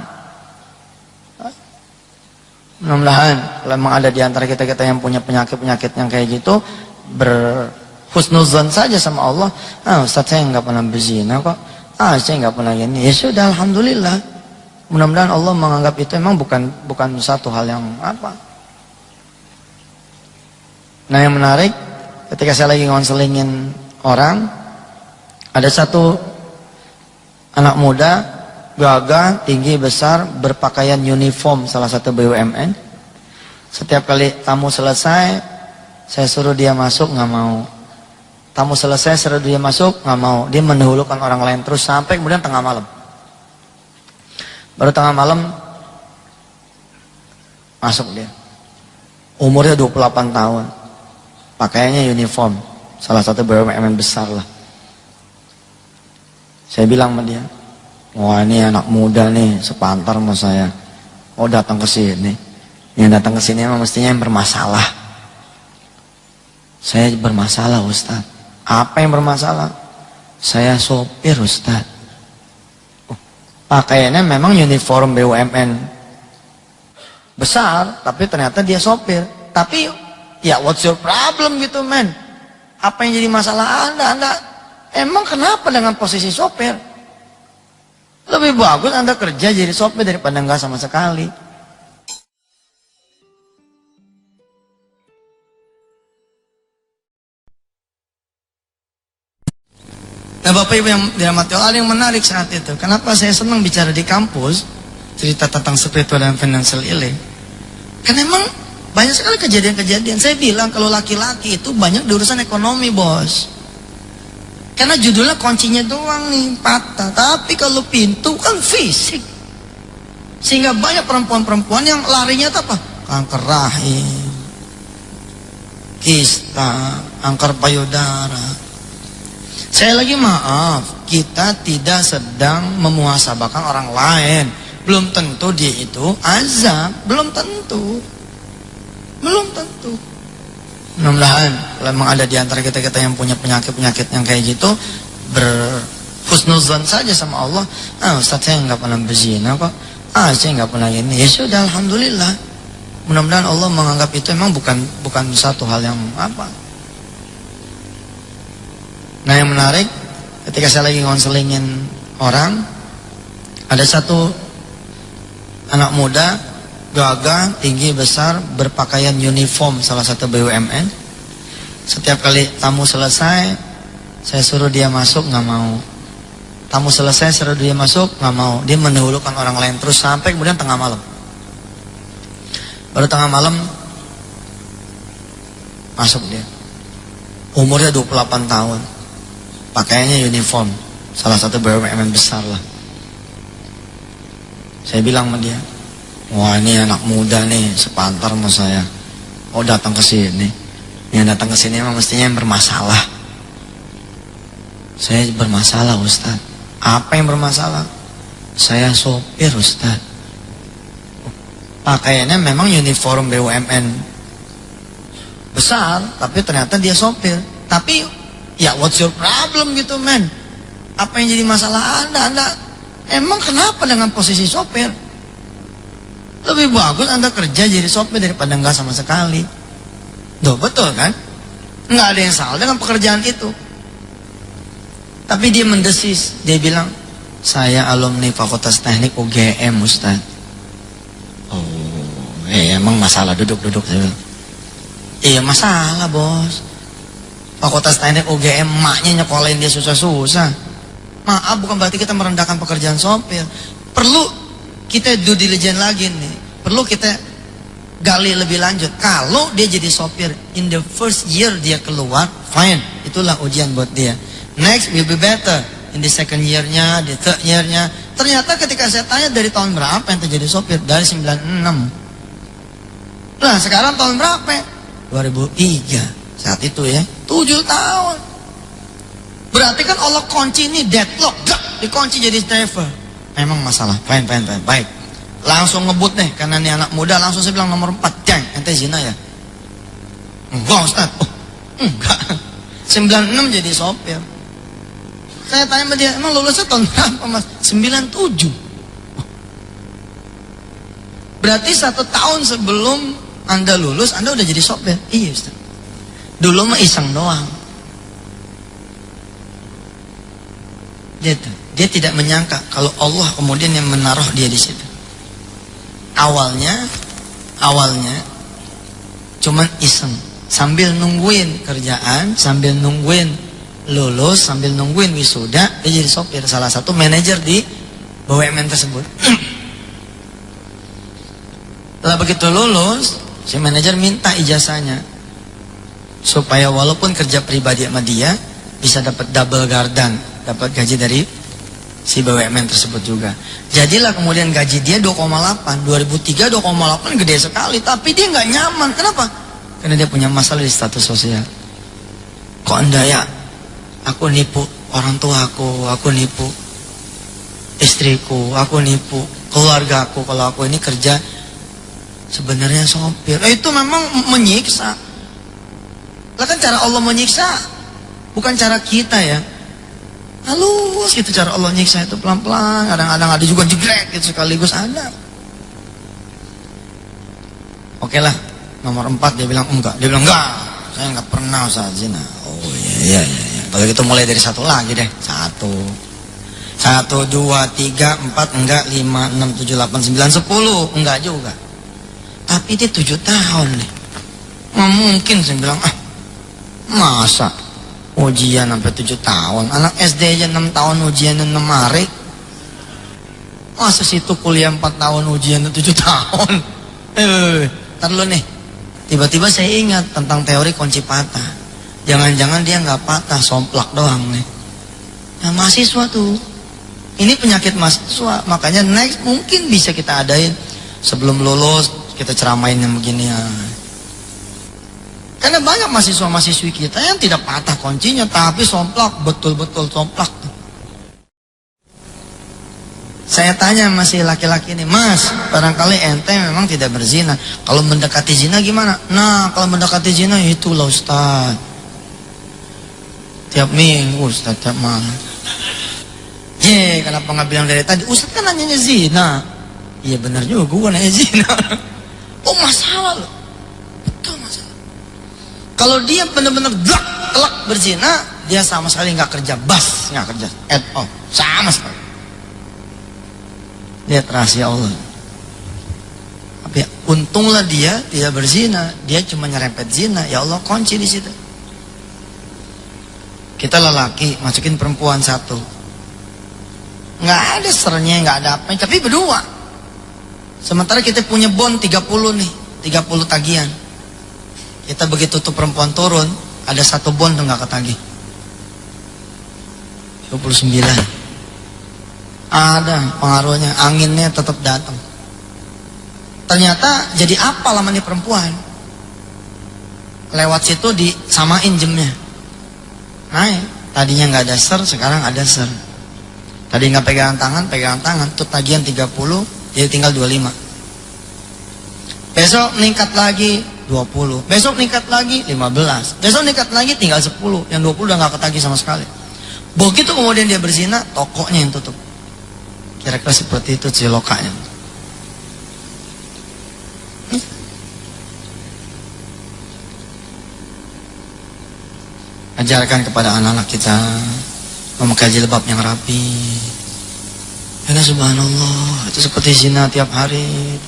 Mudah-mudahan kalau memang ada di antara kita yang punya penyakit-penyakit yang kayak gitu, berhusnuzon saja sama Allah. Ustaz saya nggak pernah berzina kok. Saya nggak pernah gini. Ya sudah, alhamdulillah. Mudah-mudahan Allah menganggap itu memang bukan satu hal yang apa. Nah yang menarik, ketika saya lagi ngonselingin orang, ada satu anak muda, gagah, tinggi, besar, berpakaian uniform salah satu BUMN. Setiap kali tamu selesai, saya suruh dia masuk, nggak mau. Tamu selesai, suruh dia masuk, nggak mau. Dia mendahulukan orang lain terus sampai kemudian tengah malam. Baru tengah malam masuk dia. Umurnya 28 tahun. Pakaiannya uniform, salah satu BUMN besar lah. Saya bilang sama dia, wah ini anak muda nih, sepantar sama saya. Oh datang ke sini. Yang datang ke sini emang mestinya yang bermasalah. Saya bermasalah Ustaz. Apa yang bermasalah? Saya sopir Ustaz. Pakaiannya memang uniform BUMN besar, tapi ternyata dia sopir. Tapi ya what's your problem gitu men? Apa yang jadi masalah Anda emang kenapa dengan posisi sopir? Lebih bagus Anda kerja jadi sopir daripada enggak sama sekali. Nah Bapak Ibu yang dirahmati Allah, yang menarik saat itu, kenapa saya senang bicara di kampus cerita tentang spiritual dan financial healing, karena emang banyak sekali kejadian-kejadian. Saya bilang kalau laki-laki itu banyak di urusan ekonomi bos, karena judulnya kuncinya doang nih patah, tapi kalau pintu kan fisik. Sehingga banyak perempuan-perempuan yang larinya itu apa? Kanker rahim, kista, kanker payudara. Saya lagi maaf, kita tidak sedang memuhasabahkan orang lain. Belum tentu dia itu azab, belum tentu. Belum tentu. Mudah-mudahan kalau memang ada di antara kita yang punya penyakit-penyakit yang kayak gitu, berhusnuzon saja sama Allah. Ustaz saya nggak pernah berzina kok. Saya nggak pernah gini. Ya sudah, alhamdulillah. Mudah-mudahan Allah menganggap itu memang bukan satu hal yang apa. Nah yang menarik, ketika saya lagi ngonselingin orang, ada satu anak muda, gagah, tinggi, besar, berpakaian uniform salah satu BUMN. Setiap kali tamu selesai, saya suruh dia masuk, nggak mau. Tamu selesai, suruh dia masuk, nggak mau. Dia mendahulukan orang lain terus sampai kemudian tengah malam. Baru tengah malam masuk dia. Umurnya 28 tahun. Pakaiannya uniform, salah satu BUMN besar lah. Saya bilang sama dia, wah ini anak muda nih, sepantar sama saya. Oh datang ke sini. Yang datang ke sini memang mestinya yang bermasalah. Saya bermasalah Ustaz. Apa yang bermasalah? Saya sopir Ustaz. Pakaiannya memang uniform BUMN besar, tapi ternyata dia sopir. Tapi ya what's your problem gitu men? Apa yang jadi masalah Anda emang kenapa dengan posisi sopir? Lebih bagus Anda kerja jadi sopir daripada enggak sama sekali. Duh betul kan? Enggak ada yang salah dengan pekerjaan itu. Tapi dia mendesis. Dia bilang, saya alumni Fakultas Teknik UGM Ustaz. Oh emang masalah, duduk saya bilang. Iya masalah bos. Fakultas Teknik UGM, maknya nyekolahin dia susah-susah. Maaf, bukan berarti kita merendahkan pekerjaan sopir. Perlu kita due diligence lagi nih. Perlu kita gali lebih lanjut. Kalau dia jadi sopir, in the first year dia keluar, fine. Itulah ujian buat dia. Next will be better. In the second year-nya, di third year-nya. Ternyata ketika saya tanya dari tahun berapa yang terjadi sopir? Dari 96. Nah sekarang tahun berapa? 2003. Saat itu ya 7 tahun. Berarti kan Allah kunci ini deadlock, dikunci jadi driver. Memang masalah, fine, baik. Langsung ngebut nih, karena ini anak muda. Langsung saya bilang nomor 4, Jang, ente zina ya? Enggak Ustaz. Oh, enggak. 96 jadi sopir. Saya tanya sama dia, emang lulusnya tahun berapa Mas? 97. Berarti 1 tahun sebelum Anda lulus, Anda udah jadi sopir? Iya Ustaz. Dulu mah iseng doang. Dia tidak menyangka kalau Allah kemudian yang menaruh dia di situ. Awalnya cuman iseng, sambil nungguin kerjaan, sambil nungguin lulus, sambil nungguin wisuda, dia jadi sopir salah satu manajer di BUMN tersebut. Setelah begitu lulus, si manajer minta ijazahnya supaya walaupun kerja pribadi sama dia bisa dapat double gardan, dapat gaji dari si BUMN tersebut juga. Jadilah kemudian gaji dia 2,8. 2003 2,8 gede sekali, tapi dia nggak nyaman. Kenapa? Karena dia punya masalah di status sosial. Kok Anda ya? Aku nipu orang tua aku nipu istriku, aku nipu keluarga aku kalau aku ini kerja sebenarnya sopir. Itu memang menyiksa. Lah kan cara Allah menyiksa bukan cara kita ya. Halus gitu cara Allah nyiksa itu pelan-pelan. Kadang-kadang ada juga jegrek gitu sekaligus ada. Oke lah, nomor 4 dia bilang enggak. Dia bilang enggak, saya enggak pernah usaha zina. Oh iya. Kalau gitu mulai dari 1 lagi deh. 1, 2, 3, 4 enggak, 5, 6, 7, 8, 9, 10 enggak juga. Tapi dia 7 tahun nih. Nggak mungkin saya bilang masa ujian sampai 7 tahun. Anak SD aja 6 tahun ujian 6 hari. Masa situ kuliah 4 tahun ujian 7 tahun. Ntar dulu nih. Tiba-tiba saya ingat tentang teori kunci patah. Jangan-jangan dia nggak patah, somplak doang nih. Nah mahasiswa tuh, ini penyakit mahasiswa. Makanya next mungkin bisa kita adain sebelum lulus, kita ceramain yang begini ya. Karena banyak mahasiswa-mahasiswi kita yang tidak patah kuncinya, tapi somplak, betul-betul somplak. Saya tanya masih laki-laki ini, Mas, barangkali ente memang tidak berzina. Kalau mendekati zina gimana? Nah, kalau mendekati zina itulah Ustaz. Tiap minggu Ustaz, tiap malam. Kenapa nggak bilang dari tadi? Ustaz kan nanyanya zina. Iya benar juga, gue nanya zina. Oh masalah loh. Betul masalah. Kalau dia benar-benar telak berzina, dia sama sekali nggak kerja, nggak kerja at all, sama sekali. Lihat rahasia Allah. Tapi untunglah dia tidak berzina, dia cuma nyerempet zina, ya Allah kunci di situ. Kita lelaki masukin perempuan satu, nggak ada sernya, nggak ada apa, tapi berdua. Sementara kita punya bon 30 nih, 30 tagihan. Kita begitu tuh perempuan turun, ada satu bon tuh nggak ketagih. 29. Ada pengaruhnya, anginnya tetap datang. Ternyata jadi apa lama nih perempuan. Lewat situ disamain jamnya. Naik, tadinya nggak ada ser, sekarang ada ser. Tadi nggak pegangan tangan, tuh tagihan 30, jadi tinggal 25. Besok meningkat lagi 20, besok meningkat lagi 15, besok meningkat lagi tinggal 10, yang 20 udah nggak ketagih sama sekali. Begitu kemudian dia berzina, tokonya yang tutup. Kira-kira seperti itu cilokanya. Ajarkan kepada anak-anak kita memakai jilbab yang rapi. Karena subhanallah, itu seperti zina tiap hari.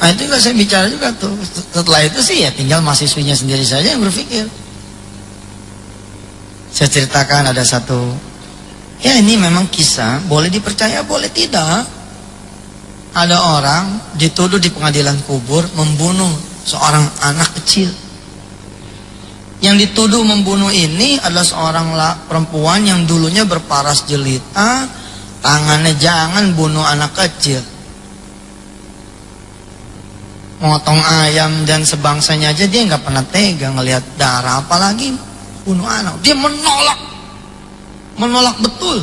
Nah itu juga saya bicara juga tuh. Setelah itu sih ya tinggal mahasiswinya sendiri saja yang berpikir. Saya ceritakan ada satu, ya ini memang kisah, boleh dipercaya boleh tidak. Ada orang dituduh di pengadilan kubur membunuh seorang anak kecil. Yang dituduh membunuh ini adalah seorang perempuan yang dulunya berparas jelita, tangannya jangan bunuh anak kecil. Motong ayam dan sebangsanya aja dia nggak pernah tega ngelihat darah, apalagi bunuh anak. Dia menolak betul.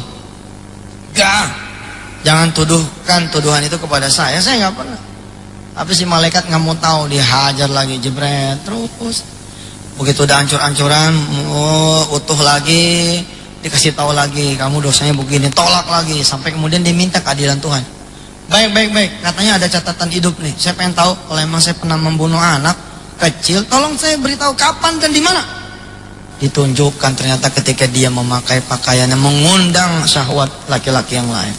Jangan tuduhkan tuduhan itu kepada saya nggak pernah. Tapi si malaikat nggak mau tahu, dia hajar lagi, jebret terus. Begitu udah ancur-ancuran, utuh lagi, dikasih tahu lagi, kamu dosanya begini, tolak lagi, sampai kemudian diminta keadilan Tuhan. Baik, katanya ada catatan hidup nih. Saya pengen tahu kalau emang saya pernah membunuh anak kecil, tolong saya beritahu kapan dan di mana. Ditunjukkan ternyata ketika dia memakai pakaian yang mengundang syahwat laki-laki yang lain.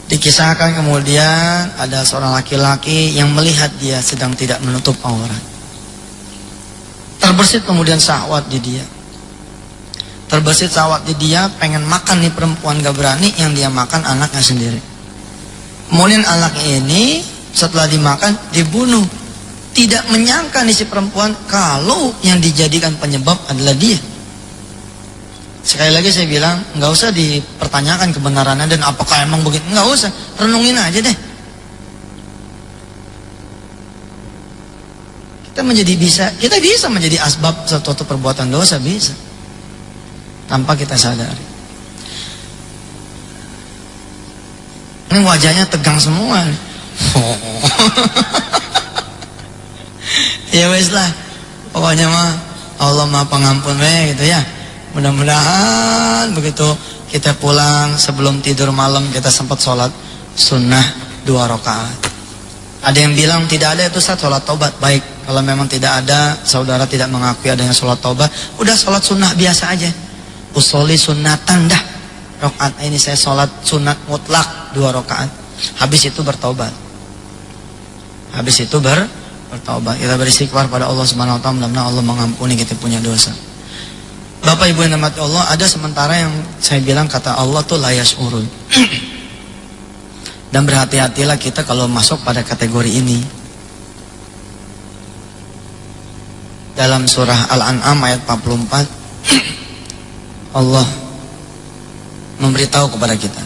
Dikisahkan kemudian ada seorang laki-laki yang melihat dia sedang tidak menutup aurat. Terbersit kemudian syahwat di dia. Terbersit syahwat di dia, pengen makan nih perempuan, gak berani, yang dia makan anaknya sendiri. Kemudian anak ini setelah dimakan dibunuh. Tidak menyangka nih si perempuan kalau yang dijadikan penyebab adalah dia. Sekali lagi saya bilang, nggak usah dipertanyakan kebenarannya dan apakah emang begitu, nggak usah, renungin aja deh. Kita bisa menjadi asbab suatu perbuatan dosa, bisa, tanpa kita sadari. Ini wajahnya tegang semua. Ya wes lah, pokoknya mah Allah Maha Pengampun gitu ya. Mudah-mudahan begitu kita pulang sebelum tidur malam kita sempat sholat sunnah 2 rakaat. Ada yang bilang tidak ada itu sholat tobat. Baik, kalau memang tidak ada, saudara tidak mengakui adanya sholat tobat, udah sholat sunnah biasa aja. Usolli sunnatan dah. Rakaat ini saya sholat sunat mutlak 2 rakaat. Habis itu bertobat. Bertobat. Kita beristighfar pada Allah Subhanahu wa taala, mudah-mudahan Allah mengampuni kita punya dosa. Bapak Ibu yang dirahmati Allah, ada sementara yang saya bilang kata Allah tuh la yash'urun. Dan berhati-hatilah kita kalau masuk pada kategori ini. Dalam surah Al-An'am ayat 44 Allah memberitahu kepada kita,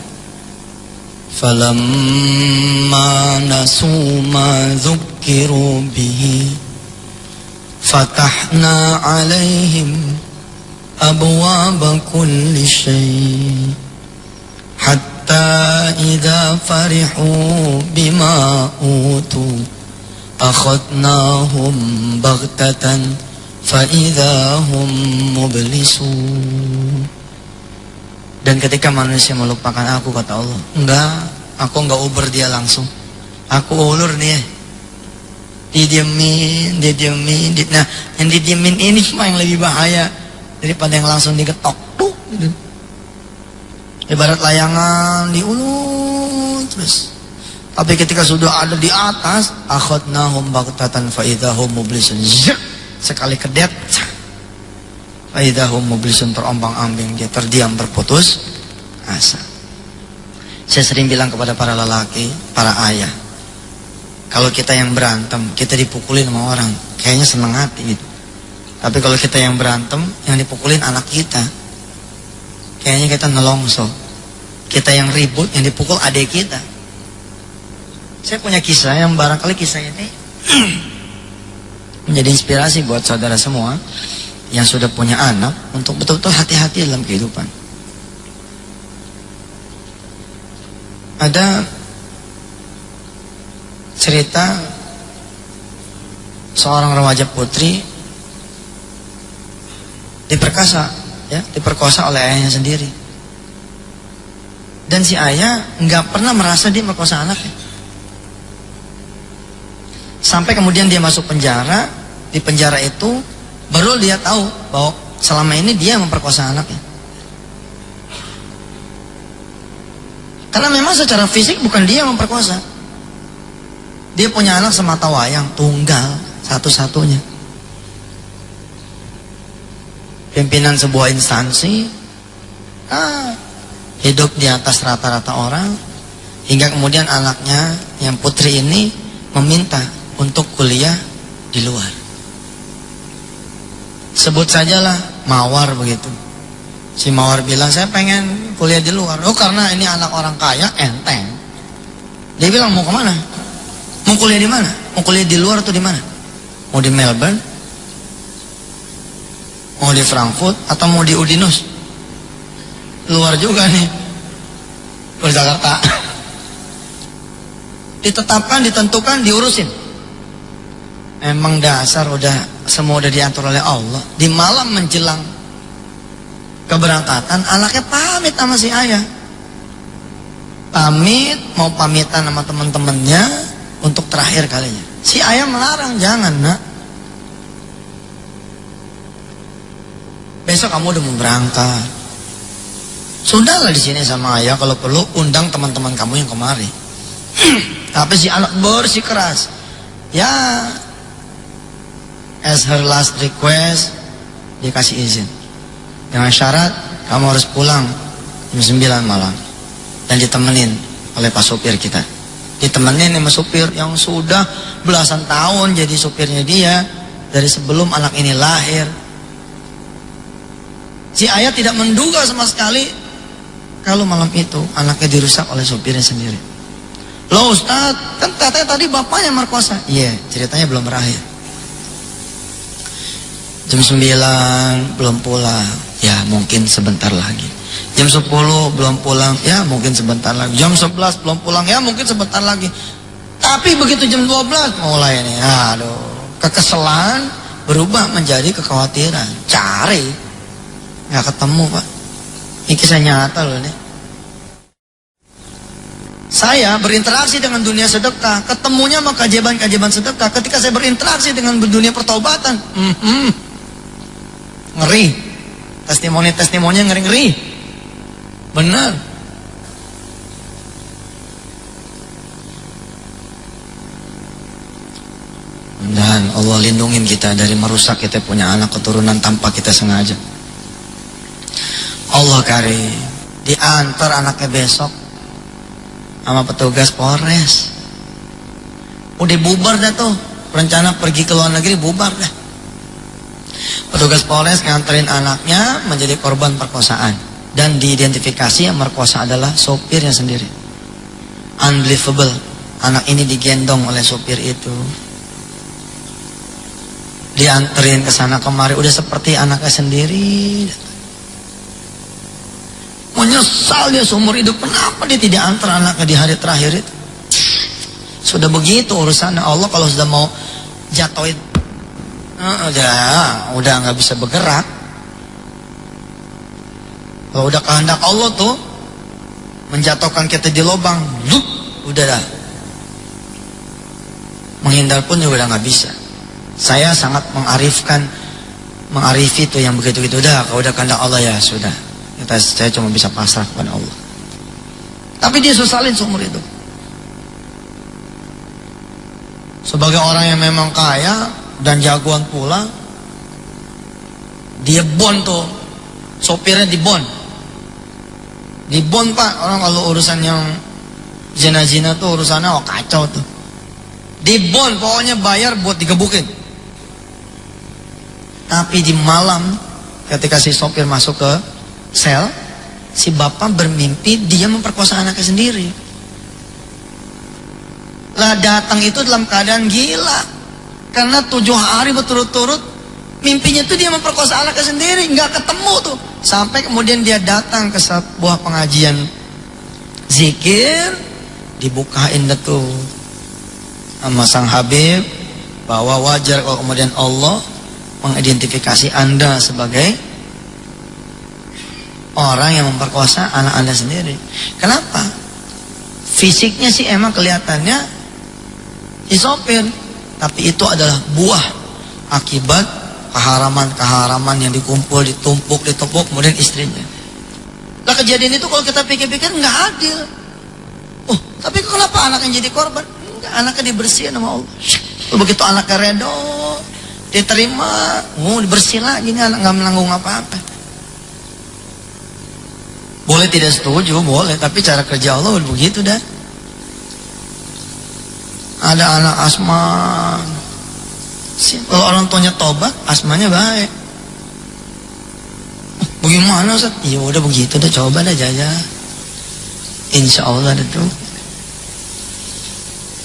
falamma nasu ma dzukkiru bihi fatahna 'alaihim abwaaba kulli syai' hatta idza farihu bima utu akhadnahum baghtatan fa idza hum mublisun. Dan ketika manusia melupakan aku, kata Allah, aku enggak uber dia langsung, aku ulur dia, didiemin. Nah, yang didiemin ini cuma yang lebih bahaya. daripada yang langsung digetok tuh gitu. Ibarat layangan diulur terus. Tapi ketika sudah ada di atas, akhadnahum baghtatan fa idahum mublisun. Sekali kedet, fa idahum mublisun, terombang-ambing, dia terdiam berputus asa. Saya sering bilang kepada para lelaki, para ayah, kalau kita yang berantem, kita dipukulin sama orang, kayaknya seneng hati gitu. Tapi kalau kita yang berantem, yang dipukulin anak kita, kayaknya kita nelongso. Kita yang ribut, yang dipukul adik kita. Saya punya kisah yang barangkali kisah ini menjadi inspirasi buat saudara semua yang sudah punya anak untuk betul-betul hati-hati dalam kehidupan. Ada cerita seorang remaja putri diperkosa oleh ayahnya sendiri. Dan si ayah nggak pernah merasa dia merkosa anaknya. Sampai kemudian dia masuk penjara. Di penjara itu baru dia tahu bahwa selama ini dia memperkosa anaknya. Karena memang secara fisik bukan dia yang memperkosa. Dia punya anak semata wayang, tunggal, satu-satunya. Pimpinan sebuah instansi, hidup di atas rata-rata orang, hingga kemudian anaknya yang putri ini meminta untuk kuliah di luar. Sebut sajalah Mawar begitu. Si Mawar bilang, saya pengen kuliah di luar. Oh, karena ini anak orang kaya, enteng. Dia bilang, mau kemana? Mau kuliah di mana? Mau kuliah di luar atau di mana? Mau di Melbourne? Mau di Frankfurt? Atau mau di Udinus? Luar juga nih. Di Jakarta. Ditetapkan, ditentukan, diurusin. Emang dasar semua udah diatur oleh Allah. Di malam menjelang keberangkatan, anaknya pamit sama si ayah. Mau pamitan sama teman-temannya untuk terakhir kalinya. Si ayah melarang, jangan nak. Besok kamu udah mau berangkat. Sudahlah di sini sama ayah, kalau perlu undang teman-teman kamu yang kemari. Tapi si anak bersikeras. Ya, as her last request, dikasih izin. Dengan syarat kamu harus pulang jam 9 malam dan ditemenin oleh pak supir kita. Ditemenin sama supir yang sudah belasan tahun jadi supirnya dia dari sebelum anak ini lahir. Si ayah tidak menduga sama sekali kalau malam itu anaknya dirusak oleh supirnya sendiri. Loh Ustadz, kan katanya tadi bapaknya merkosa. Iya, ceritanya belum berakhir. Jam 9 belum pulang. Ya mungkin sebentar lagi. Jam 10 belum pulang. Ya mungkin sebentar lagi. Jam 11 belum pulang. Ya mungkin sebentar lagi. Tapi begitu jam 12 mulai nih, aduh, kekesalan berubah menjadi kekhawatiran. Cari, nggak ketemu pak. Ini kisah nyata loh nih. Saya berinteraksi dengan dunia sedekah, ketemunya sama keajaiban-keajaiban sedekah. Ketika saya berinteraksi dengan dunia pertaubatan, ngeri. Testimoni-testimoninya ngeri-ngeri. Benar. Dan Allah lindungin kita dari merusak kita punya anak keturunan tanpa kita sengaja. Allah karim. Diantar anaknya besok sama petugas Polres. Udah bubar dah tuh. Rencana pergi ke luar negeri bubar dah. Petugas Polres nganterin anaknya menjadi korban perkosaan. Dan diidentifikasi yang merkosa adalah sopirnya sendiri. Unbelievable. Anak ini digendong oleh sopir itu. Dianterin ke sana kemari. Udah seperti anaknya sendiri. Menyesal dia seumur hidup. Kenapa dia tidak antar anaknya di hari terakhir itu? Sudah begitu urusannya. Allah kalau sudah mau jatuhin, udah nggak bisa bergerak. Kalau udah kehendak Allah tuh menjatuhkan kita di lubang, udah dah. Menghindar pun juga udah nggak bisa. Saya sangat mengarifkan mengarifi itu yang begitu-gitu. Udah, kalau udah kehendak Allah ya sudah. Saya cuma bisa pasrah kepada Allah. Tapi dia sesalin seumur itu. Sebagai orang yang memang kaya dan jagoan pula, dia bon tuh, sopirnya dibon. Dibon Pak, orang kalau urusan yang zina-zina tuh urusannya kacau tuh. Dibon, pokoknya bayar buat digebukin. Tapi di malam ketika si sopir masuk ke sel, si bapak bermimpi dia memperkosa anaknya sendiri. Lah datang itu dalam keadaan gila. Karena 7 hari berturut-turut mimpinya tuh dia memperkosa anaknya sendiri, nggak ketemu tuh. Sampai kemudian dia datang ke sebuah pengajian zikir, dibukain tuh sama sang Habib bahwa wajar kalau kemudian Allah mengidentifikasi Anda sebagai orang yang memperkosa anak Anda sendiri. Kenapa? Fisiknya sih emang kelihatannya si sopir, tapi itu adalah buah akibat keharaman-keharaman yang ditumpuk, kemudian istrinya. Lah kejadian itu kalau kita pikir-pikir nggak adil. Oh, tapi kenapa anaknya jadi korban? Enggak, anaknya dibersihin sama Allah. Begitu anaknya redo, diterima, dibersih lagi, ini anak nggak menanggung apa-apa. Boleh tidak setuju, boleh, tapi cara kerja Allah begitu dah. Ada anak asma, kalau orang tuanya tobat, asmanya baik. Bagaimana Ustaz? Ya udah begitu dah, coba dah jajah. Insya Allah ada tuh.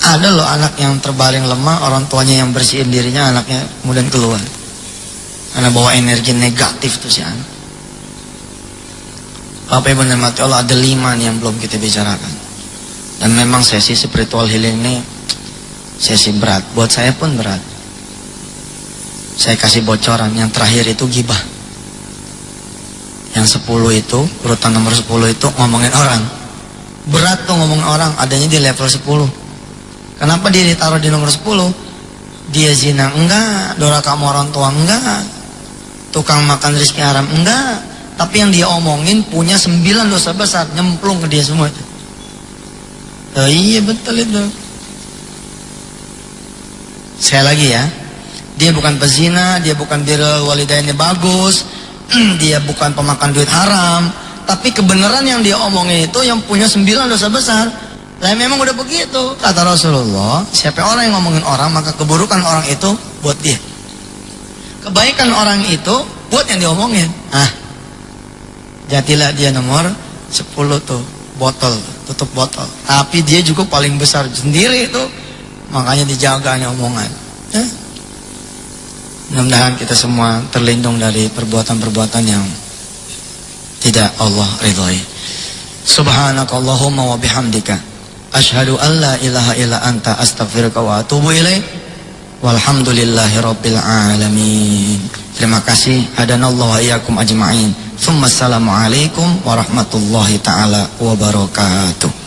Ada loh anak yang terbaring lemah, orang tuanya yang bersihin dirinya, anaknya kemudian keluar. Karena bawa energi negatif tuh si anak. Bapak Ibu dan mati Allah, ada 5 nih yang belum kita bicarakan. Dan memang sesi spiritual healing ini sesi berat. Buat saya pun berat. Saya kasih bocoran, yang terakhir itu gibah. Yang 10 itu, urutan nomor 10 itu ngomongin orang. Berat tuh ngomongin orang, adanya di level 10. Kenapa dia ditaruh di nomor 10? Dia zina? Enggak. Durhaka sama orang tua? Enggak. Tukang makan rezeki haram? Enggak. Tapi yang dia omongin punya 9 dosa besar, nyemplung ke dia semua itu. Oh, iya betul itu. Sekali lagi ya, dia bukan pezina, dia bukan birrul walidainnya bagus, dia bukan pemakan duit haram, tapi kebenaran yang dia omongin itu yang punya 9 dosa besar. Lah memang udah begitu. Kata Rasulullah, siapa orang yang ngomongin orang, maka keburukan orang itu buat dia. Kebaikan orang itu buat yang diomongin. Jadilah dia nomor 10 tuh, botol, tutup botol. Tapi dia juga paling besar sendiri itu, makanya dijaga omongan. Mudah-mudahan kita semua terlindung dari perbuatan-perbuatan yang tidak Allah ridhoi. Subhanakallahumma wa bihamdika, asyhadu an la ilaha illa anta, astaghfiruka wa atubu ilaik. Walhamdulillahi rabbil alamin. Terima kasih. Hadanallahu wa iyyakum ajma'in. Assalamualaikum warahmatullahi taala wabarakatuh.